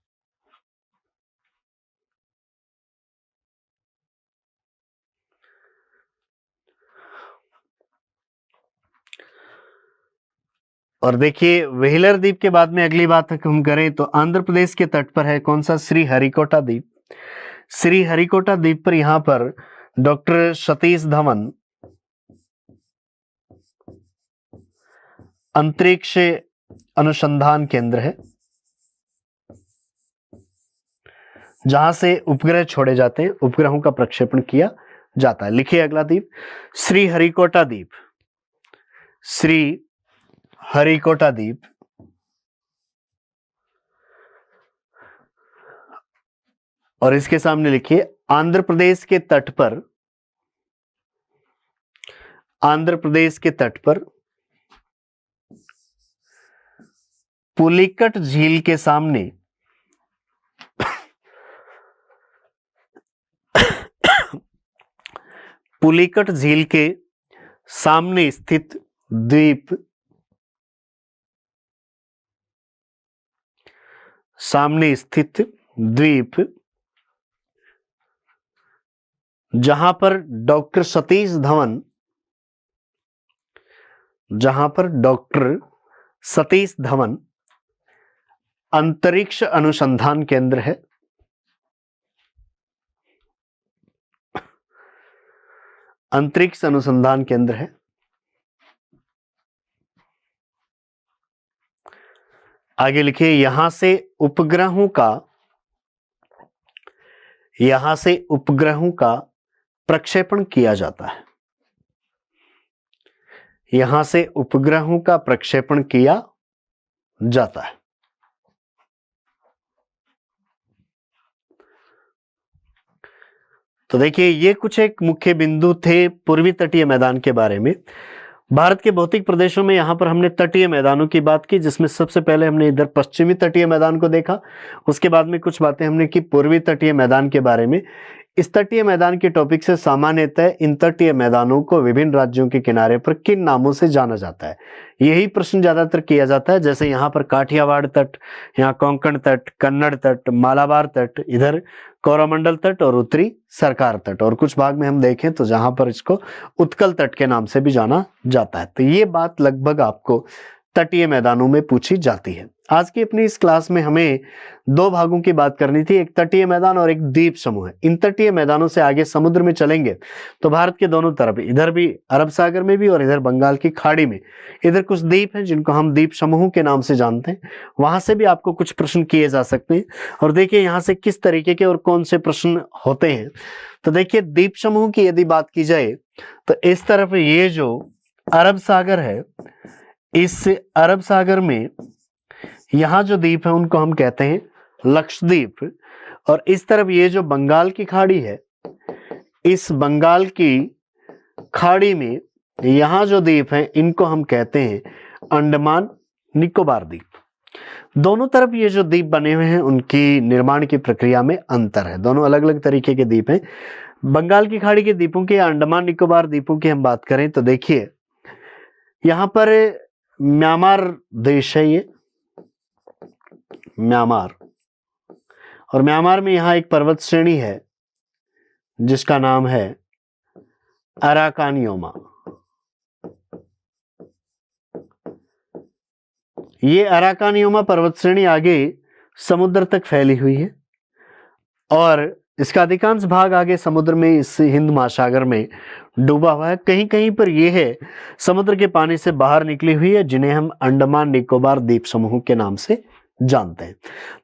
और देखिए व्हीलर द्वीप के बाद में अगली बात हम करें तो आंध्र प्रदेश के तट पर है कौन सा, श्री हरिकोटा द्वीप। श्री हरिकोटा द्वीप पर यहां पर डॉक्टर सतीश धवन अंतरिक्ष अनुसंधान केंद्र है, जहां से उपग्रह छोड़े जाते हैं, उपग्रहों का प्रक्षेपण किया जाता है। लिखिए अगला द्वीप श्री हरिकोटा द्वीप। श्री हरिकोटा द्वीप और इसके सामने लिखिए आंध्र प्रदेश के तट पर, आंध्र प्रदेश के तट पर पुलिकट झील के सामने पुलिकट झील के सामने स्थित द्वीप, सामने स्थित द्वीप जहां पर डॉक्टर सतीश धवन, जहां पर डॉक्टर सतीश धवन अंतरिक्ष अनुसंधान केंद्र है, अंतरिक्ष अनुसंधान केंद्र है। आगे लिखिए यहां से उपग्रहों का प्रक्षेपण किया जाता है, यहां से उपग्रहों का प्रक्षेपण किया जाता है। तो देखिए ये कुछ एक मुख्य बिंदु थे पूर्वी तटीय मैदान के बारे में। भारत के भौतिक प्रदेशों में यहां पर हमने तटीय मैदानों की बात की, जिसमें सबसे पहले हमने इधर पश्चिमी तटीय मैदान को देखा। उसके बाद में कुछ बातें हमने की पूर्वी तटीय मैदान के बारे में। इस तटीय मैदान के टॉपिक से सामान्यतः इन तटीय मैदानों को विभिन्न राज्यों के किनारे पर किन नामों से जाना जाता है, यही प्रश्न ज्यादातर किया जाता है। जैसे यहाँ पर काठियावाड़ तट, यहाँ कोंकण तट, कन्नड़ तट, मालाबार तट, इधर कोरोमंडल तट और उत्तरी सरकार तट, और कुछ भाग में हम देखें तो जहां पर इसको उत्कल तट के नाम से भी जाना जाता है। तो ये बात लगभग आपको तटीय मैदानों में पूछी जाती है। आज की अपनी इस क्लास में हमें दो भागों की बात करनी थी, एक तटीय मैदान और एक द्वीप समूह है। इन तटीय मैदानों से आगे समुद्र में चलेंगे तो भारत के दोनों तरफ, इधर भी अरब सागर में भी और इधर बंगाल की खाड़ी में, इधर कुछ द्वीप हैं जिनको हम द्वीप समूह के नाम से जानते हैं। वहां से भी आपको कुछ प्रश्न किए जा सकते हैं। और देखिए यहाँ से किस तरीके के और कौन से प्रश्न होते हैं। तो देखिए द्वीप समूह की यदि बात की जाए तो इस तरफ ये जो अरब सागर है, इस अरब सागर में यहां जो द्वीप है उनको हम कहते हैं लक्षद्वीप। और इस तरफ ये जो बंगाल की खाड़ी है, इस बंगाल की खाड़ी में यहां जो द्वीप है इनको हम कहते हैं अंडमान निकोबार द्वीप। दोनों तरफ ये जो द्वीप बने हुए हैं उनकी निर्माण की प्रक्रिया में अंतर है, दोनों अलग अलग तरीके के द्वीप हैं। बंगाल की खाड़ी के द्वीपों के, अंडमान निकोबार द्वीपों की हम बात करें तो देखिए यहां पर म्यांमार देश है, ये म्यांमार, और म्यांमार में यहां एक पर्वत श्रेणी है जिसका नाम है अराकानियोमा। ये अराकानियोमा पर्वत श्रेणी आगे समुद्र तक फैली हुई है और इसका अधिकांश भाग आगे समुद्र में, इस हिंद महासागर में डूबा हुआ है। कहीं कहीं पर यह है समुद्र के पानी से बाहर निकली हुई है, जिन्हें हम अंडमान निकोबार द्वीप समूह के नाम से जानते हैं।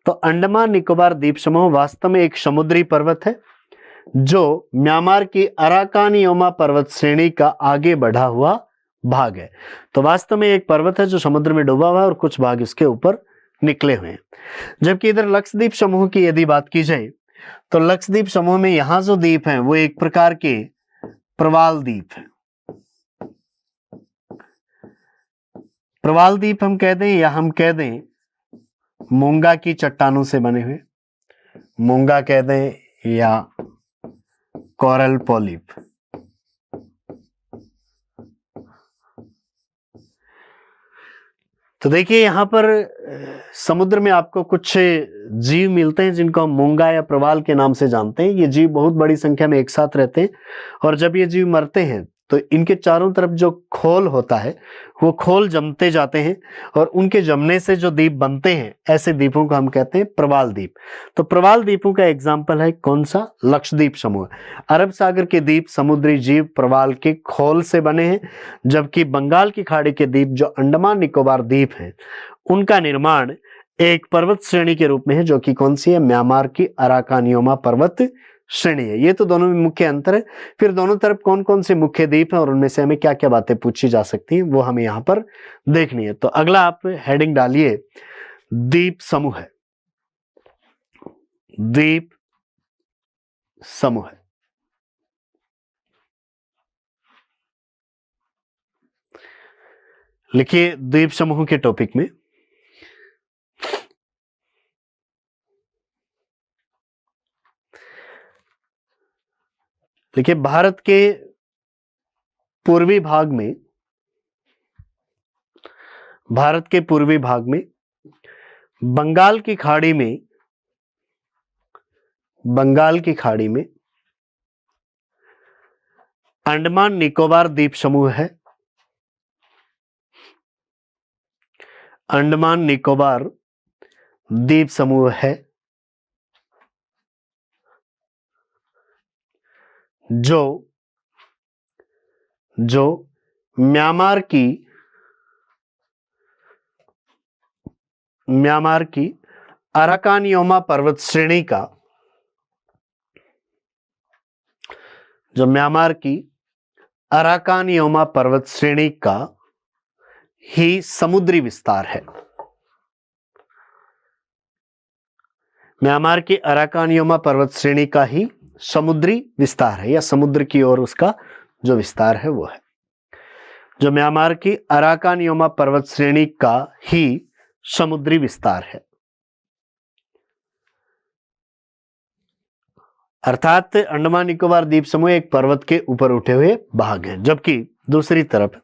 तो अंडमान निकोबार द्वीप समूह वास्तव में एक समुद्री पर्वत है जो म्यांमार की अराकानियोमा पर्वत श्रेणी का आगे बढ़ा हुआ भाग है। तो वास्तव में एक पर्वत है जो समुद्र में डूबा हुआ है और कुछ भाग इसके ऊपर निकले हुए हैं। जबकि इधर लक्षद्वीप समूह की यदि बात की जाए तो लक्षद्वीप समूह में यहां जो द्वीप हैं वो एक प्रकार के प्रवाल द्वीप है। प्रवाल द्वीप हम कह दें या हम कह दें मूंगा की चट्टानों से बने हुए, मूंगा कह दें या कोरल पॉलिप। तो देखिए यहां पर समुद्र में आपको कुछ जीव मिलते हैं जिनको हम मूंगा या प्रवाल के नाम से जानते हैं। ये जीव बहुत बड़ी संख्या में एक साथ रहते हैं और जब ये जीव मरते हैं तो इनके चारों तरफ जो खोल होता है वो खोल जमते जाते हैं और उनके जमने से जो द्वीप बनते हैं, ऐसे द्वीपों को हम कहते हैं प्रवाल द्वीप। तो प्रवाल द्वीपों का एग्जाम्पल है कौन सा? लक्षद्वीप समूह। अरब सागर के द्वीप समुद्री जीव प्रवाल के खोल से बने हैं, जबकि बंगाल की खाड़ी के द्वीप जो अंडमान निकोबार द्वीप हैं उनका निर्माण एक पर्वत श्रेणी के रूप में है, जो कि कौन सी है? म्यांमार की अराकानियोमा पर्वत श्रेणी है। ये तो दोनों में मुख्य अंतर है। फिर दोनों तरफ कौन कौन से मुख्य द्वीप हैं और उनमें से हमें क्या क्या बातें पूछी जा सकती हैं वो हमें यहां पर देखनी है। तो अगला आप हेडिंग डालिए द्वीप समूह है, द्वीप समूह है। लिखिए द्वीप समूह के टॉपिक में देखिए भारत के पूर्वी भाग में, भारत के पूर्वी भाग में बंगाल की खाड़ी में, बंगाल की खाड़ी में अंडमान निकोबार द्वीप समूह है। अंडमान निकोबार द्वीप समूह है जो म्यांमार की अराकानियोमा पर्वत श्रेणी का, जो म्यांमार की अराकानियोमा पर्वत श्रेणी का ही समुद्री विस्तार है। म्यांमार की अराकानियोमा पर्वत श्रेणी का ही समुद्री विस्तार है, या समुद्र की ओर उसका जो विस्तार है वो है। जो म्यांमार की अराकानियोमा पर्वत श्रेणी का ही समुद्री विस्तार है, अर्थात अंडमान निकोबार द्वीप समूह एक पर्वत के ऊपर उठे हुए भाग हैं, जबकि दूसरी तरफ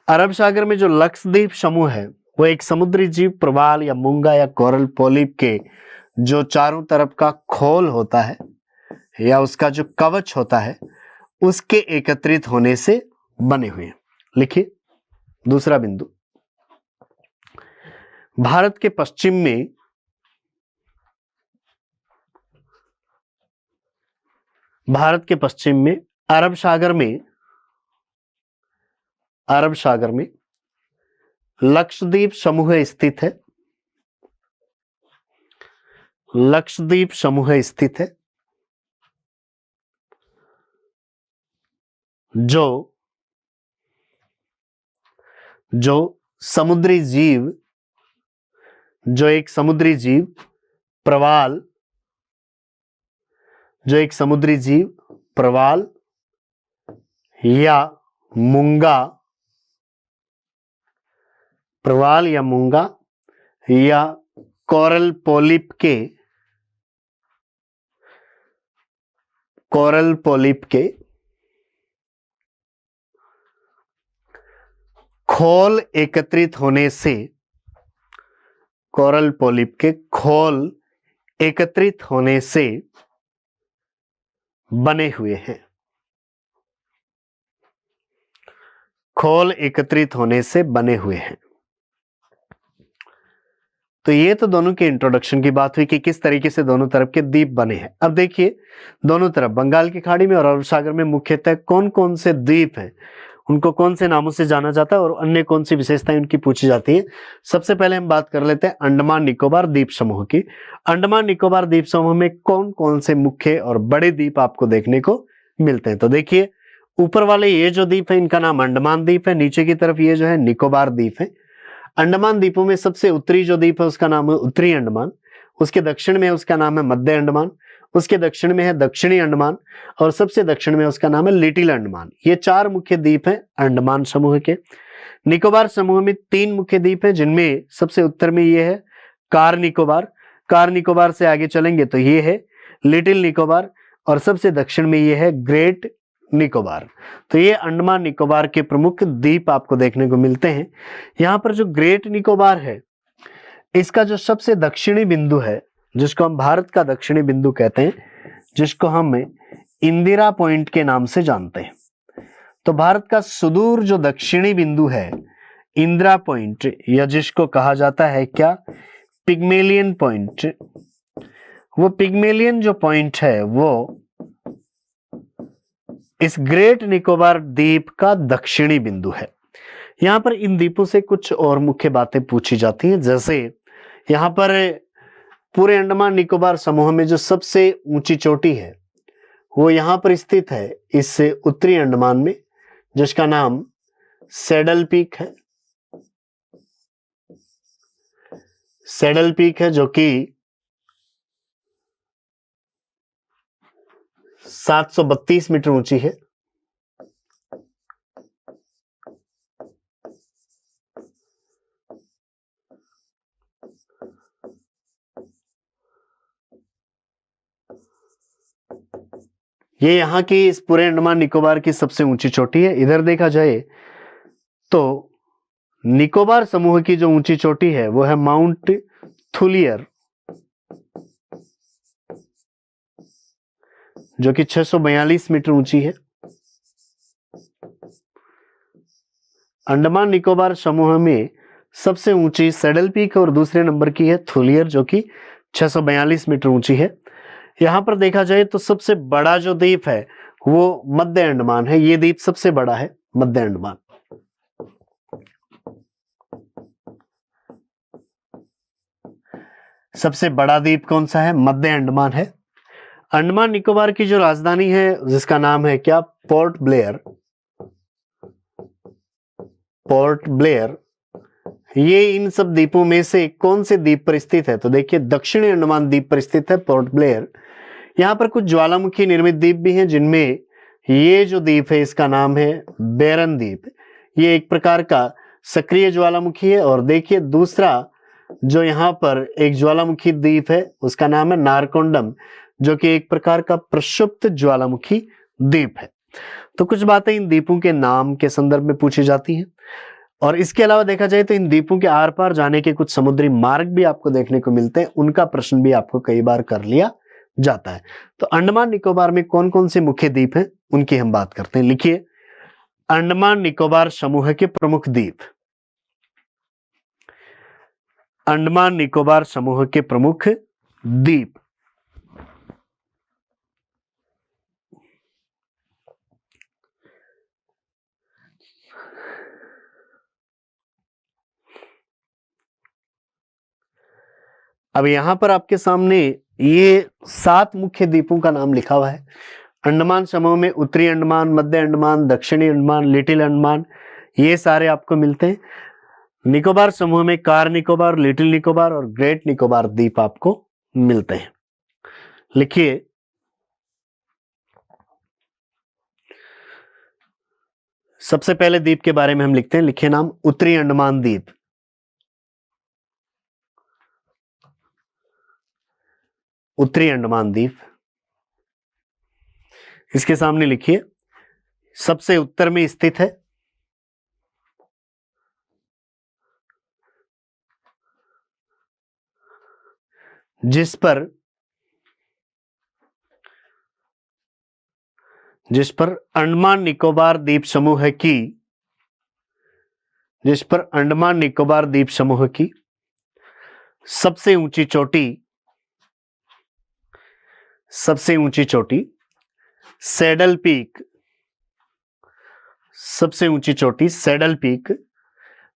अरब सागर में जो लक्षद्वीप समूह है वो एक समुद्री जीव प्रवाल या मूंगा या कोरल पोलिप के जो चारों तरफ का खोल होता है या उसका जो कवच होता है उसके एकत्रित होने से बने हुए हैं। लिखिए दूसरा बिंदु, भारत के पश्चिम में अरब सागर में लक्षद्वीप समूह स्थित है। लक्षद्वीप समूह स्थित है जो समुद्री जीव, जो एक समुद्री जीव प्रवाल, या मूंगा, या कोरल पोलिप के खोल एकत्रित होने से, कोरल पोलिप के खोल एकत्रित होने से बने हुए हैं। खोल एकत्रित होने से बने हुए हैं। तो ये तो दोनों के इंट्रोडक्शन की बात हुई कि किस तरीके से दोनों तरफ के द्वीप बने हैं। अब देखिए दोनों तरफ बंगाल की खाड़ी में और अरब सागर में मुख्यतः कौन कौन से द्वीप हैं, उनको कौन से नामों से जाना जाता है और अन्य कौन सी विशेषताएं उनकी पूछी जाती है। सबसे पहले हम बात कर लेते हैं अंडमान निकोबार द्वीप समूह की। अंडमान निकोबार द्वीप समूह में कौन कौन से मुख्य और बड़े द्वीप आपको देखने को मिलते हैं। तो देखिए ऊपर वाले ये जो द्वीप है इनका नाम अंडमान द्वीप है, नीचे की तरफ ये जो है निकोबार द्वीप है। अंडमान द्वीपों में सबसे उत्तरी जो द्वीप है उसका नाम है उत्तरी अंडमान, उसके दक्षिण में उसका नाम है मध्य अंडमान, उसके दक्षिण में है दक्षिणी अंडमान और सबसे दक्षिण में उसका नाम है लिटिल अंडमान। ये चार मुख्य द्वीप हैं अंडमान समूह के। निकोबार समूह में तीन मुख्य द्वीप हैं जिनमें सबसे उत्तर में ये है कार निकोबार, कार निकोबार से आगे चलेंगे तो ये है लिटिल निकोबार और सबसे दक्षिण में ये है ग्रेट निकोबार। तो ये अंडमान निकोबार के प्रमुख द्वीप आपको देखने को मिलते हैं। यहाँ पर जो ग्रेट निकोबार है इसका जो सबसे दक्षिणी बिंदु है, जिसको हम भारत का दक्षिणी बिंदु कहते हैं, जिसको हम इंदिरा पॉइंट के नाम से जानते हैं। तो भारत का सुदूर जो दक्षिणी बिंदु है इंदिरा पॉइंट, या जिसको कहा जाता है क्या पिग्मेलियन पॉइंट, वो पिग्मेलियन जो पॉइंट है वो इस ग्रेट निकोबार द्वीप का दक्षिणी बिंदु है। यहां पर इन द्वीपों से कुछ और मुख्य बातें पूछी जाती हैं, जैसे यहां पर पूरे अंडमान निकोबार समूह में जो सबसे ऊंची चोटी है वो यहां पर स्थित है इस उत्तरी अंडमान में, जिसका नाम सैडल पीक है। सैडल पीक है जो कि 732 मीटर ऊंची है। ये यहां की इस पूरे अंडमान निकोबार की सबसे ऊंची चोटी है। इधर देखा जाए तो निकोबार समूह की जो ऊंची चोटी है वो है माउंट थुलियर, जो कि 642 मीटर ऊंची है। अंडमान निकोबार समूह में सबसे ऊंची सैडल पीक और दूसरे नंबर की है थुलियर जो कि 642 मीटर ऊंची है। यहां पर देखा जाए तो सबसे बड़ा जो द्वीप है वो मध्य अंडमान है। ये द्वीप सबसे बड़ा है मध्य अंडमान। सबसे बड़ा द्वीप कौन सा है? मध्य अंडमान है। अंडमान निकोबार की जो राजधानी है जिसका नाम है क्या पोर्ट ब्लेयर, पोर्ट ब्लेयर, ये इन सब द्वीपों में से कौन से द्वीप पर स्थित है? तो देखिए दक्षिणी अंडमान द्वीप पर स्थित है पोर्ट ब्लेयर। यहां पर कुछ ज्वालामुखी निर्मित द्वीप भी हैं, जिनमें ये जो द्वीप है इसका नाम है बेरन द्वीप। ये एक प्रकार का सक्रिय ज्वालामुखी है। और देखिए दूसरा जो यहाँ पर एक ज्वालामुखी द्वीप है उसका नाम है नारकोंडम, जो कि एक प्रकार का प्रक्षुब्ध ज्वालामुखी द्वीप है। तो कुछ बातें इन द्वीपों के नाम के संदर्भ में पूछी जाती हैं। और इसके अलावा देखा जाए तो इन द्वीपों के आर पार जाने के कुछ समुद्री मार्ग भी आपको देखने को मिलते हैं, उनका प्रश्न भी आपको कई बार कर लिया जाता है। तो अंडमान निकोबार में कौन कौन से मुख्य द्वीप हैं उनकी हम बात करते हैं। लिखिए अंडमान निकोबार समूह के प्रमुख द्वीप। अंडमान निकोबार समूह के प्रमुख द्वीप, अब यहां पर आपके सामने ये 7 मुख्य द्वीपों का नाम लिखा हुआ है। अंडमान समूह में उत्तरी अंडमान, मध्य अंडमान, दक्षिणी अंडमान, लिटिल अंडमान, ये सारे आपको मिलते हैं। निकोबार समूह में कार निकोबार, लिटिल निकोबार और ग्रेट निकोबार द्वीप आपको मिलते हैं। लिखिए सबसे पहले द्वीप के बारे में हम लिखते हैं। लिखिए नाम उत्तरी अंडमान द्वीप। उत्तरी अंडमान द्वीप, इसके सामने लिखिए सबसे उत्तर में स्थित है। जिस पर अंडमान निकोबार द्वीप समूह की, जिस पर अंडमान निकोबार द्वीप समूह की सबसे ऊंची चोटी सैडल पीक, सबसे ऊंची चोटी सैडल पीक,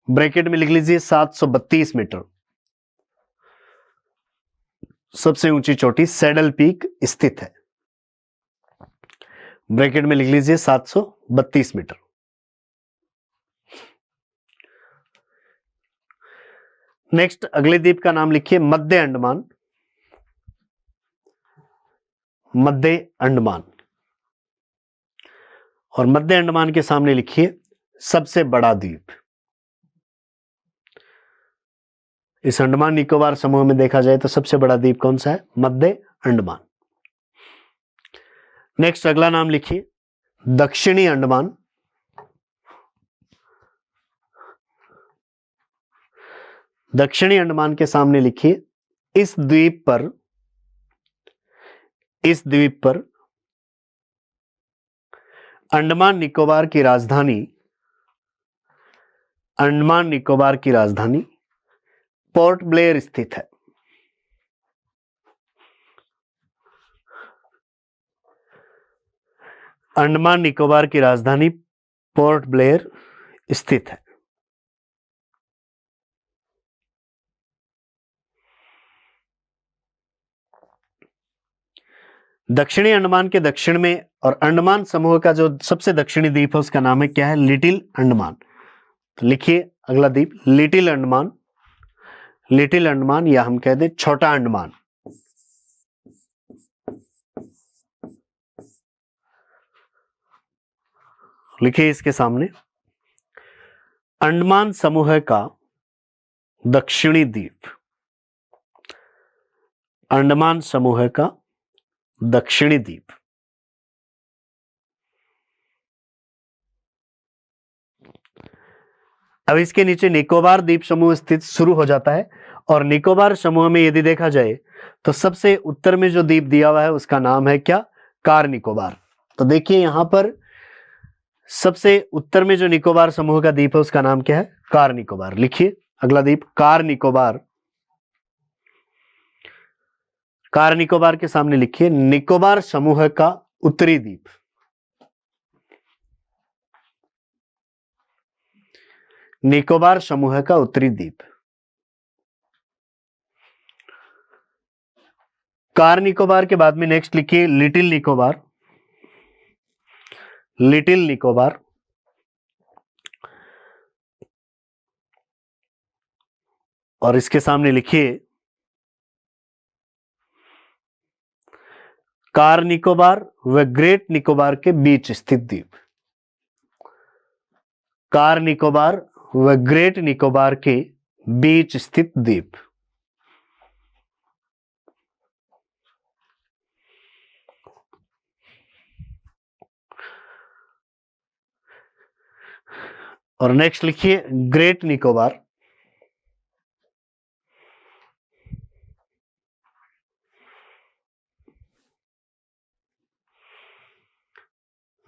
ब्रैकेट में लिख लीजिए 732 मीटर। सबसे ऊंची चोटी सैडल पीक स्थित है, ब्रैकेट में लिख लीजिए 732 मीटर। नेक्स्ट अगले द्वीप का नाम लिखिए मध्य अंडमान। मध्य अंडमान, और मध्य अंडमान के सामने लिखिए सबसे बड़ा द्वीप। इस अंडमान निकोबार समूह में देखा जाए तो सबसे बड़ा द्वीप कौन सा है? मध्य अंडमान। नेक्स्ट अगला नाम लिखिए दक्षिणी अंडमान। दक्षिणी अंडमान के सामने लिखिए इस द्वीप पर अंडमान निकोबार की राजधानी पोर्ट ब्लेयर स्थित है। अंडमान निकोबार की राजधानी पोर्ट ब्लेयर स्थित है। दक्षिणी अंडमान के दक्षिण में और अंडमान समूह का जो सबसे दक्षिणी द्वीप है उसका नाम है क्या है? लिटिल अंडमान। तो लिखिए अगला द्वीप लिटिल अंडमान। लिटिल अंडमान या हम कह दें छोटा अंडमान। लिखिए इसके सामने अंडमान समूह का दक्षिणी द्वीप। अंडमान समूह का दक्षिणी द्वीप। अब इसके नीचे निकोबार द्वीप समूह स्थित शुरू हो जाता है। और निकोबार समूह में यदि देखा जाए तो सबसे उत्तर में जो द्वीप दिया हुआ है उसका नाम है क्या? कार निकोबार। तो देखिए यहां पर सबसे उत्तर में जो निकोबार समूह का द्वीप है उसका नाम क्या है? कार निकोबार। लिखिए अगला द्वीप कार निकोबार। कार निकोबार के सामने लिखिए निकोबार समूह का उत्तरी द्वीप। निकोबार समूह का उत्तरी द्वीप। कार निकोबार के बाद में नेक्स्ट लिखिए लिटिल निकोबार। लिटिल निकोबार, और इसके सामने लिखिए कार निकोबार व ग्रेट निकोबार के बीच स्थित द्वीप। कार निकोबार व ग्रेट निकोबार के बीच स्थित द्वीप। और नेक्स्ट लिखिए ग्रेट निकोबार।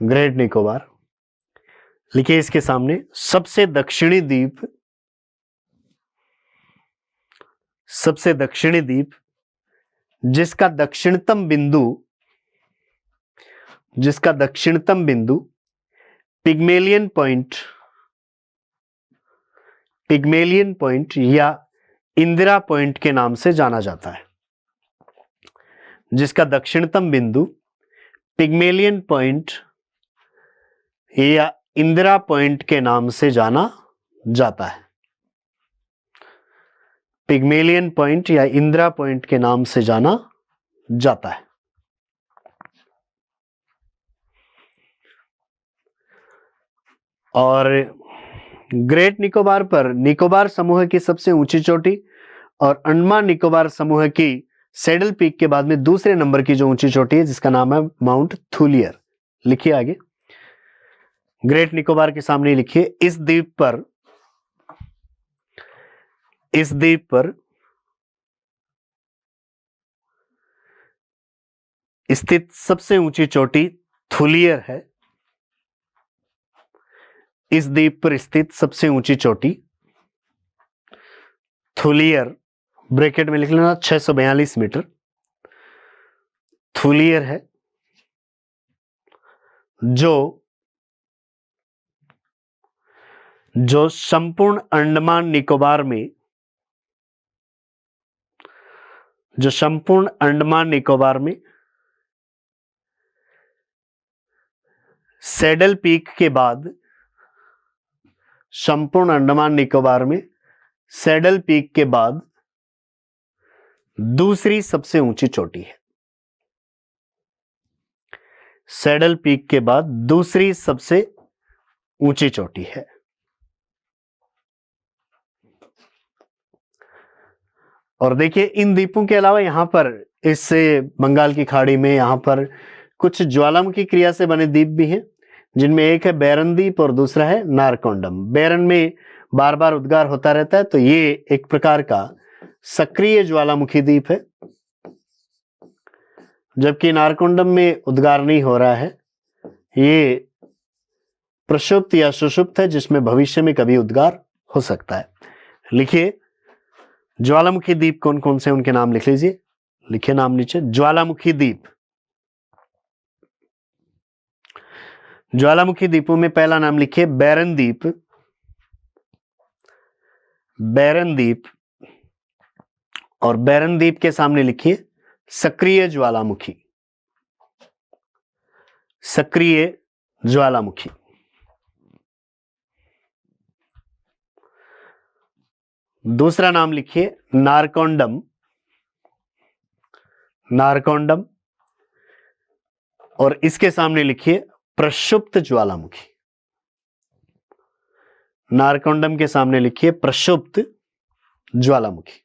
ग्रेट निकोबार लिखिए इसके सामने सबसे दक्षिणी द्वीप, सबसे दक्षिणी द्वीप जिसका दक्षिणतम बिंदु पिग्मेलियन पॉइंट या इंदिरा पॉइंट के नाम से जाना जाता है। जिसका दक्षिणतम बिंदु पिग्मेलियन पॉइंट या इंदिरा पॉइंट के नाम से जाना जाता है। पिग्मेलियन पॉइंट या इंदिरा पॉइंट के नाम से जाना जाता है। और ग्रेट निकोबार पर निकोबार समूह की सबसे ऊंची चोटी और अंडमान निकोबार समूह की सैडल पीक के बाद में दूसरे नंबर की जो ऊंची चोटी है जिसका नाम है माउंट थूलियर। लिखिए आगे ग्रेट निकोबार के सामने लिखिए इस द्वीप पर स्थित सबसे ऊंची चोटी थूलियर है। इस द्वीप पर स्थित सबसे ऊंची चोटी थूलियर, ब्रैकेट में लिख लेना 642 मीटर थूलियर है, जो संपूर्ण अंडमान निकोबार में सैडल पीक के बाद, संपूर्ण अंडमान निकोबार में सैडल पीक के बाद दूसरी सबसे ऊंची चोटी है। सैडल पीक के बाद दूसरी सबसे ऊंची चोटी है। और देखिए इन द्वीपों के अलावा यहां पर इस बंगाल की खाड़ी में यहां पर कुछ ज्वालामुखी क्रिया से बने द्वीप भी हैं, जिनमें एक है बैरन द्वीप और दूसरा है नारकोंडम। बैरन में बार बार उद्गार होता रहता है, तो ये एक प्रकार का सक्रिय ज्वालामुखी द्वीप है, जबकि नारकोंडम में उद्गार नहीं हो रहा है। ये प्रसुप्त या सुषुप्त है, जिसमें भविष्य में कभी उद्गार हो सकता है। लिखिए ज्वालामुखी द्वीप कौन कौन से, उनके नाम लिख लीजिए। लिखिए नाम नीचे ज्वालामुखी द्वीप। ज्वालामुखी द्वीपों में पहला नाम लिखिए बैरन द्वीप। बैरन द्वीप, और बैरन द्वीप के सामने लिखिए सक्रिय ज्वालामुखी। सक्रिय ज्वालामुखी। दूसरा नाम लिखिए नारकोंडम। नारकोंडम, और इसके सामने लिखिए प्रसुप्त ज्वालामुखी। नारकोंडम के सामने लिखिए प्रसुप्त ज्वालामुखी।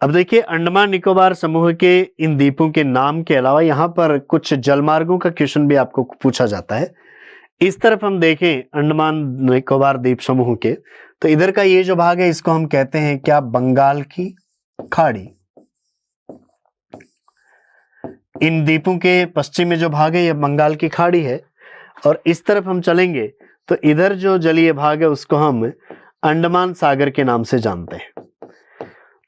अब देखिए अंडमान निकोबार समूह के इन द्वीपों के नाम के अलावा यहां पर कुछ जलमार्गों का क्वेश्चन भी आपको पूछा जाता है। इस तरफ हम देखें अंडमान निकोबार द्वीप समूह के, तो इधर का ये जो भाग है इसको हम कहते हैं क्या, बंगाल की खाड़ी। इन द्वीपों के पश्चिम में जो भाग है यह बंगाल की खाड़ी है, और इस तरफ हम चलेंगे तो इधर जो जलीय भाग है उसको हम अंडमान सागर के नाम से जानते हैं।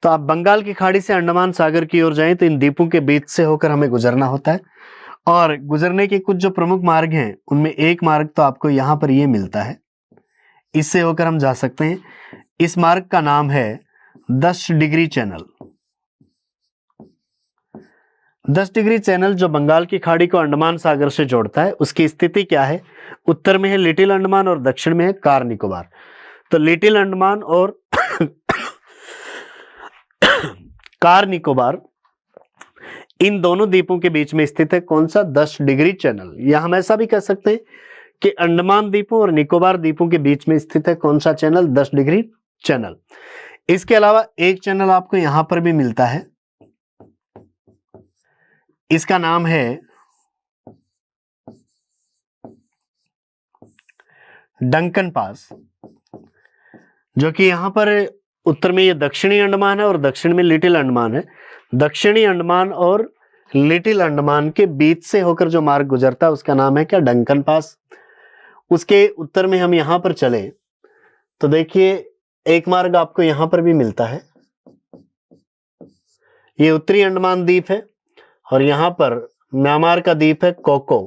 तो आप बंगाल की खाड़ी से अंडमान सागर की ओर जाएं तो इन द्वीपों के बीच से होकर हमें गुजरना होता है, और गुजरने के कुछ जो प्रमुख मार्ग हैं उनमें एक मार्ग तो आपको यहां पर ये मिलता है, इससे होकर हम जा सकते हैं। इस मार्ग का नाम है 10 डिग्री चैनल। 10 डिग्री चैनल जो बंगाल की खाड़ी को अंडमान सागर से जोड़ता है, उसकी स्थिति क्या है? उत्तर में है लिटिल अंडमान और दक्षिण में है कार निकोबार। तो लिटिल अंडमान और कार निकोबार, इन दोनों द्वीपों के बीच में स्थित है कौन सा? 10 डिग्री चैनल। या हम ऐसा भी कह सकते हैं कि अंडमान द्वीपों और निकोबार द्वीपों के बीच में स्थित है कौन सा चैनल? 10 degree channel. इसके अलावा एक चैनल आपको यहां पर भी मिलता है, इसका नाम है डंकन पास, जो कि यहां पर उत्तर में ये दक्षिणी अंडमान है और दक्षिण में लिटिल अंडमान है। दक्षिणी अंडमान और लिटिल अंडमान के बीच से होकर जो मार्ग गुजरता है उसका नाम है क्या? Duncan pass. उसके उत्तर में हम यहां पर चले तो देखिए एक मार्ग आपको यहां पर भी मिलता है, ये उत्तरी अंडमान द्वीप है और यहां पर म्यांमार का द्वीप है कोको।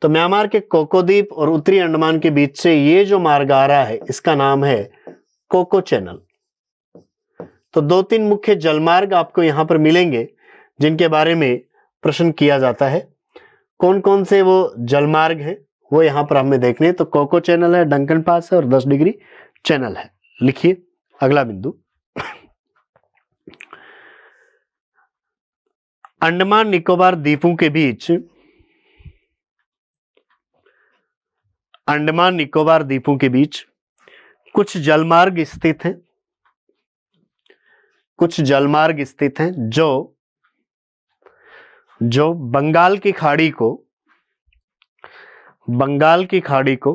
तो म्यांमार के कोको द्वीप और उत्तरी अंडमान के बीच से ये जो मार्ग आ रहा है इसका नाम है कोको चैनल। तो 2-3 मुख्य जलमार्ग आपको यहां पर मिलेंगे जिनके बारे में प्रश्न किया जाता है। कौन कौन से वो जलमार्ग हैं वो यहां पर हमें देखने हैं। तो कोको चैनल है, डंकन पास है और 10 डिग्री चैनल है। लिखिए अगला बिंदु, अंडमान निकोबार द्वीपों के बीच, अंडमान निकोबार द्वीपों के बीच कुछ जलमार्ग स्थित हैं, कुछ जलमार्ग स्थित हैं जो बंगाल की खाड़ी को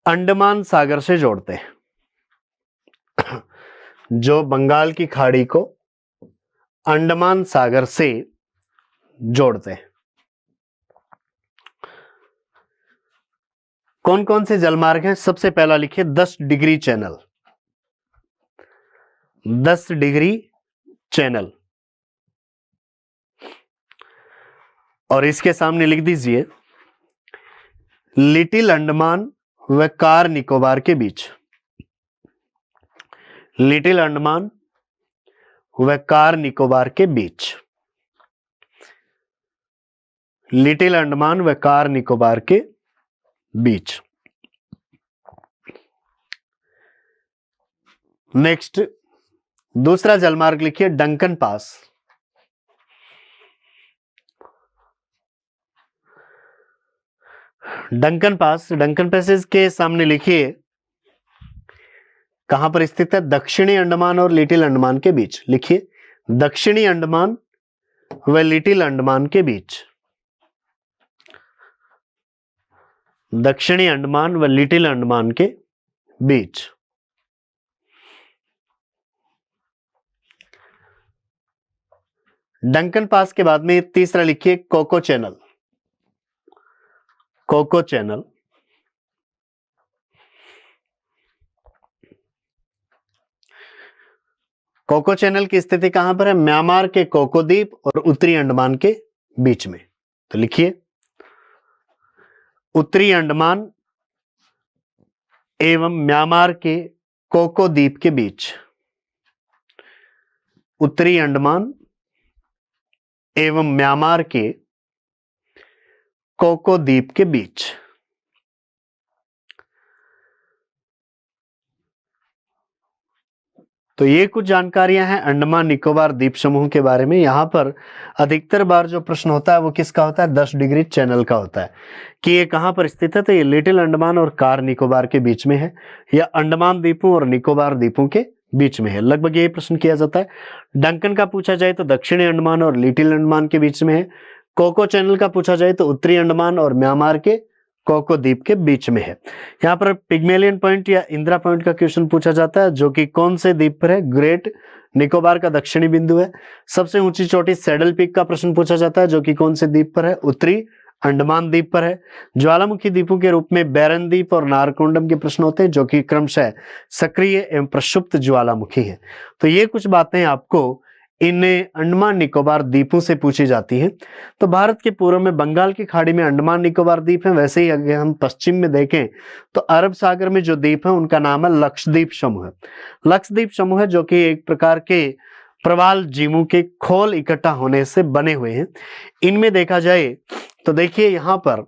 अंडमान सागर से जोड़ते हैं, जो बंगाल की खाड़ी को अंडमान सागर से जोड़ते हैं। कौन कौन से जलमार्ग हैं? सबसे पहला लिखिए 10 डिग्री चैनल, 10 डिग्री चैनल, और इसके सामने लिख दीजिए लिटिल अंडमान व कार निकोबार के बीच, लिटिल अंडमान व कार निकोबार के बीच, लिटिल अंडमान व कार निकोबार के बीच। नेक्स्ट दूसरा जलमार्ग लिखिए Duncan pass, Duncan pass, Duncan passage के सामने लिखिए कहां पर स्थित है? दक्षिणी अंडमान और लिटिल अंडमान के बीच। लिखिए दक्षिणी अंडमान व लिटिल अंडमान के बीच, दक्षिणी अंडमान व लिटिल अंडमान के बीच। डंकन पास के बाद में तीसरा लिखिए Coco channel, Coco channel, Coco channel की स्थिति कहां पर है? म्यांमार के कोको द्वीप और उत्तरी अंडमान के बीच में। तो लिखिए उत्तरी अंडमान एवं म्यांमार के कोको द्वीप के बीच, उत्तरी अंडमान एवं म्यांमार के कोको द्वीप के बीच। तो ये कुछ जानकारियां हैं अंडमान निकोबार द्वीप समूह के बारे में। यहां पर अधिकतर बार जो प्रश्न होता है वो किसका होता है? 10 डिग्री चैनल का होता है कि ये कहां पर स्थित है। तो ये लिटिल अंडमान और कार निकोबार के बीच में है या अंडमान द्वीपों और निकोबार द्वीपों के बीच में है। लगभग यही प्रश्न किया जाता है। डंकन का पूछा जाए तो दक्षिणी अंडमान और लिटिल अंडमान के बीच में है। कोको चैनल का पूछा जाए तो उत्तरी अंडमान और म्यांमार के कोको द्वीप के बीच में है। यहाँ पर पिग्मेलियन पॉइंट या इंदिरा पॉइंट का क्वेश्चन पूछा जाता है, जो कि कौन से द्वीप पर है? ग्रेट निकोबार का दक्षिणी बिंदु है। सबसे ऊंची चोटी सैडल पीक का प्रश्न पूछा जाता है, जो कि कौन से द्वीप पर है? उत्तरी अंडमान द्वीप पर है। ज्वालामुखी द्वीपों के रूप में बैरन द्वीप और नारकोंडम के प्रश्न होते हैं, जो कि क्रमशः सक्रिय एवं प्रक्षुब्ध ज्वालामुखी है। तो ये कुछ बातें आपको इन अंडमान निकोबार द्वीपों से पूछी जाती हैं। तो भारत के पूर्व में बंगाल की खाड़ी में अंडमान निकोबार द्वीप हैं। वैसे ही अगर हम पश्चिम में देखें तो अरब सागर में जो द्वीप है उनका नाम है लक्षद्वीप समूह। लक्षद्वीप समूह है, जो कि एक प्रकार के प्रवाल जीवों के खोल इकट्ठा होने से बने हुए हैं। इनमें देखा जाए तो देखिए यहां पर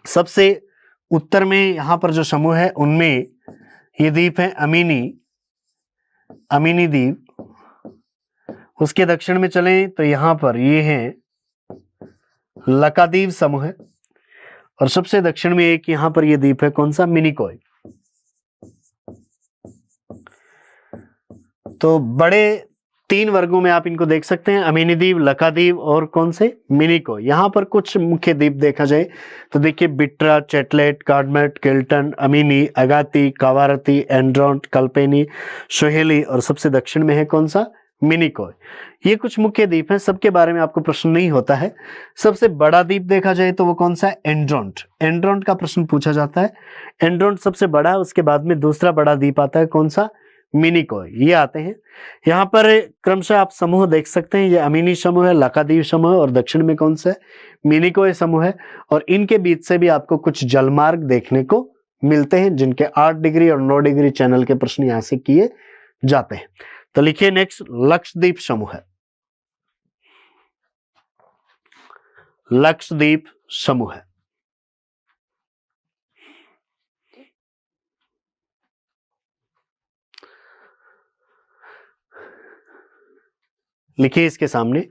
सबसे उत्तर में यहां पर जो समूह है उनमें ये द्वीप है अमीनी द्वीप। उसके दक्षिण में चलें तो यहां पर ये है लकादीव समूह है, और सबसे दक्षिण में एक यहां पर ये द्वीप है, कौन सा, मिनिकॉय। तो बड़े 3 वर्गों में आप इनको देख सकते हैं, अमीनी द्वीप, लकादीव और कौन से, मिनिकॉय। यहां पर कुछ मुख्य द्वीप देखा जाए तो देखिए बिट्रा, चेटलेट, कार्डमेट, किल्टन, अमीनी, अगाती, कावारती, एंड्रोंट, कल्पेनी, सोहेली, और सबसे दक्षिण में है कौन सा, मिनिकॉय। ये कुछ मुख्य द्वीप हैं, सबके बारे में आपको प्रश्न नहीं होता है। सबसे बड़ा द्वीप देखा जाए तो वो कौन सा है, एंड्रोंट। एंड्रोंट का प्रश्न पूछा जाता है। एंड्रोंट सबसे बड़ा है, उसके बाद में दूसरा बड़ा द्वीप आता है कौन सा, मिनिकॉय। ये आते हैं। यहाँ पर क्रमशः आप समूह देख सकते हैं, ये अमीनी समूह है, लकादीव समूह है, और दक्षिण में कौन सा है, मिनिकॉय समूह है। और इनके बीच से भी आपको कुछ जलमार्ग देखने को मिलते हैं, जिनके 8 डिग्री और 9 डिग्री चैनल के प्रश्न यहां से किए जाते हैं। तो लिखिए नेक्स्ट, लक्षद्वीप समूह है। लक्षद्वीप समूह है। लिखिए इसके सामने,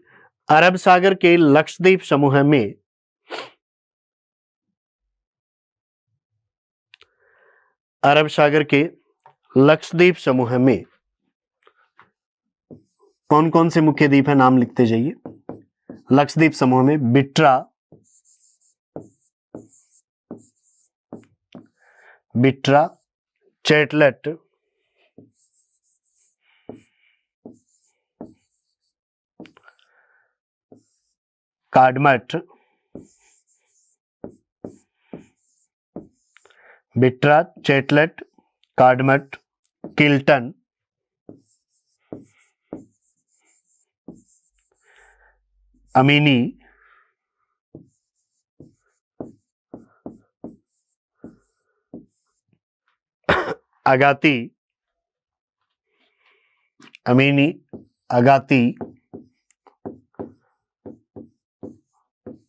अरब सागर के लक्षद्वीप समूह में अरब सागर के लक्षद्वीप समूह में कौन कौन से मुख्य द्वीप है, नाम लिखते जाइए। लक्षद्वीप समूह में बिट्रा, चेटलेट, कार्डमट, बिट्रा, चेटलेट, कार्डमट, किल्टन, अमीनी, अगाती, अमीनी, अगाती,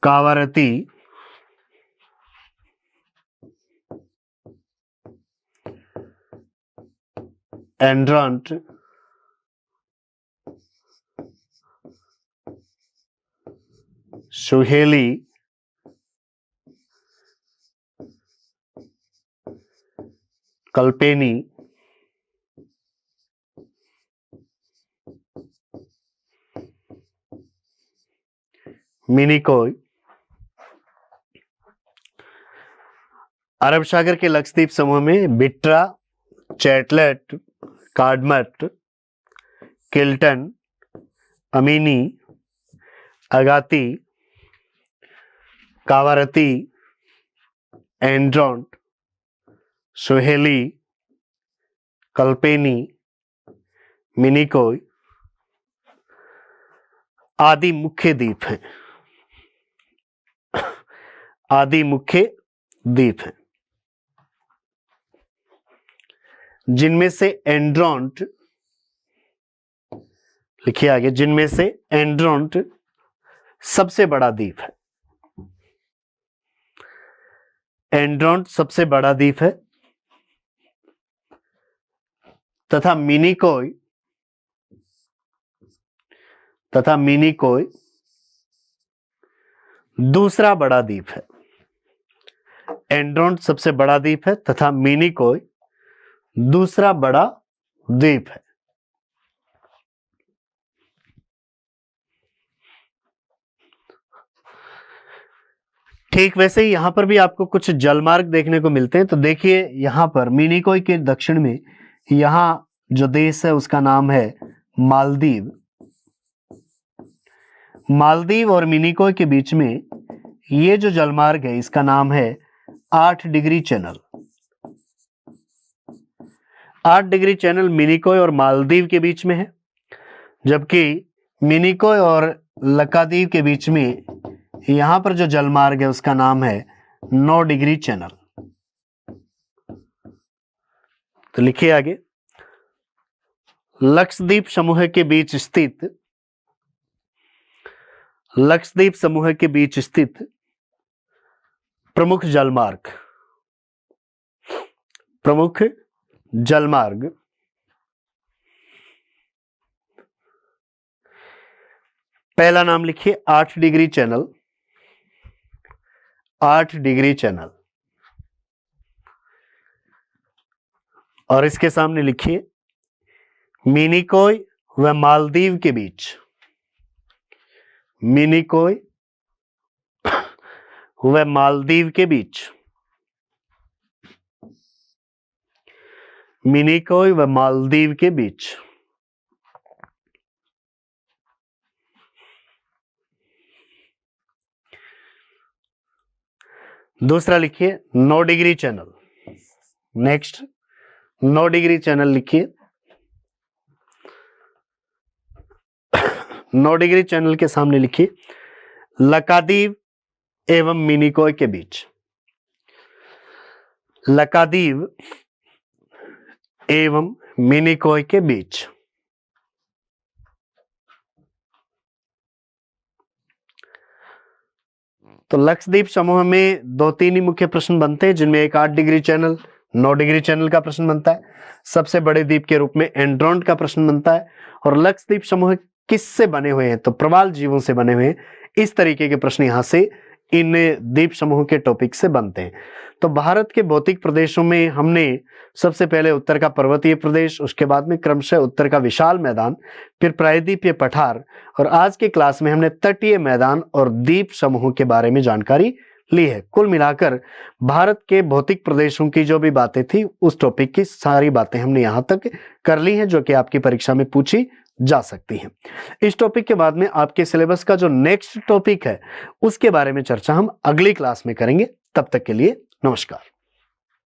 कावारती, एंड्रोंट, सोहेली, कल्पेनी, मिनिकॉय। अरब सागर के लक्षद्वीप समूह में बिट्रा, चेटलेट, कार्डमट, किल्टन, अमीनी, अगाती, कावारती, एंड्रोंट, सोहेली, कल्पेनी, मिनिकॉय आदि मुख्य द्वीप हैं। आदि मुख्य द्वीप हैं, जिनमें से एंड्रोंट, लिखिए आगे, जिनमें से एंड्रोंट सबसे बड़ा द्वीप है। एंड्रोंट सबसे बड़ा द्वीप है, तथा मिनिकॉय दूसरा बड़ा द्वीप है। एंड्रोंट सबसे बड़ा द्वीप है तथा मिनिकॉय दूसरा बड़ा द्वीप है। ठीक वैसे ही यहां पर भी आपको कुछ जलमार्ग देखने को मिलते हैं। तो देखिए यहां पर मिनिकॉय के दक्षिण में यहां जो देश है उसका नाम है मालदीव। मालदीव और मिनिकॉय के बीच में ये जो जलमार्ग है इसका नाम है 8 degree channel. 8 degree channel Minicoy और मालदीव के बीच में है, जबकि मिनिकॉय और लक्षद्वीप के बीच में यहां पर जो जलमार्ग है उसका नाम है 9 डिग्री चैनल। तो लिखिए आगे, लक्षद्वीप समूह के बीच स्थित प्रमुख जलमार्ग पहला नाम लिखिए 8 डिग्री चैनल, 8 डिग्री चैनल, और इसके सामने लिखिए मिनिकॉय व मालदीव के बीच, मिनिकॉय व मालदीव के बीच, मिनिकॉय व मालदीव के बीच। दूसरा लिखिए 9 degree channel. Next 9 degree channel लिखिए। 9 डिग्री चैनल के सामने लिखिए लकादीव एवं मिनिकॉय के बीच, लकादीव एवं मिनिकॉय के बीच। तो लक्षद्वीप समूह में 2-3 ही मुख्य प्रश्न बनते हैं, जिनमें एक 8 डिग्री चैनल, 9 डिग्री चैनल का प्रश्न बनता है, सबसे बड़े द्वीप के रूप में एंड्रोंट का प्रश्न बनता है, और लक्षद्वीप समूह किससे बने हुए हैं, तो प्रवाल जीवों से बने हुए हैं। इस तरीके के प्रश्न यहां से इन द्वीप समूह के टॉपिक से बनते हैं। तो भारत के भौतिक प्रदेशों में हमने सबसे पहले उत्तर का पर्वतीय प्रदेश, उसके बाद में क्रमशः उत्तर का विशाल मैदान, फिर प्रायद्वीपीय पठार, और आज के क्लास में हमने तटीय मैदान और द्वीप समूह के बारे में जानकारी ली है। कुल मिलाकर भारत के भौतिक प्रदेशों की जो भी बातें थी, उस टॉपिक की सारी बातें हमने यहां तक कर ली हैं, जो कि आपकी परीक्षा में पूछी जा सकती हैं। इस टॉपिक के बाद में आपके सिलेबस का जो नेक्स्ट टॉपिक है, उसके बारे में चर्चा हम अगली क्लास में करेंगे। तब तक के लिए नमस्कार।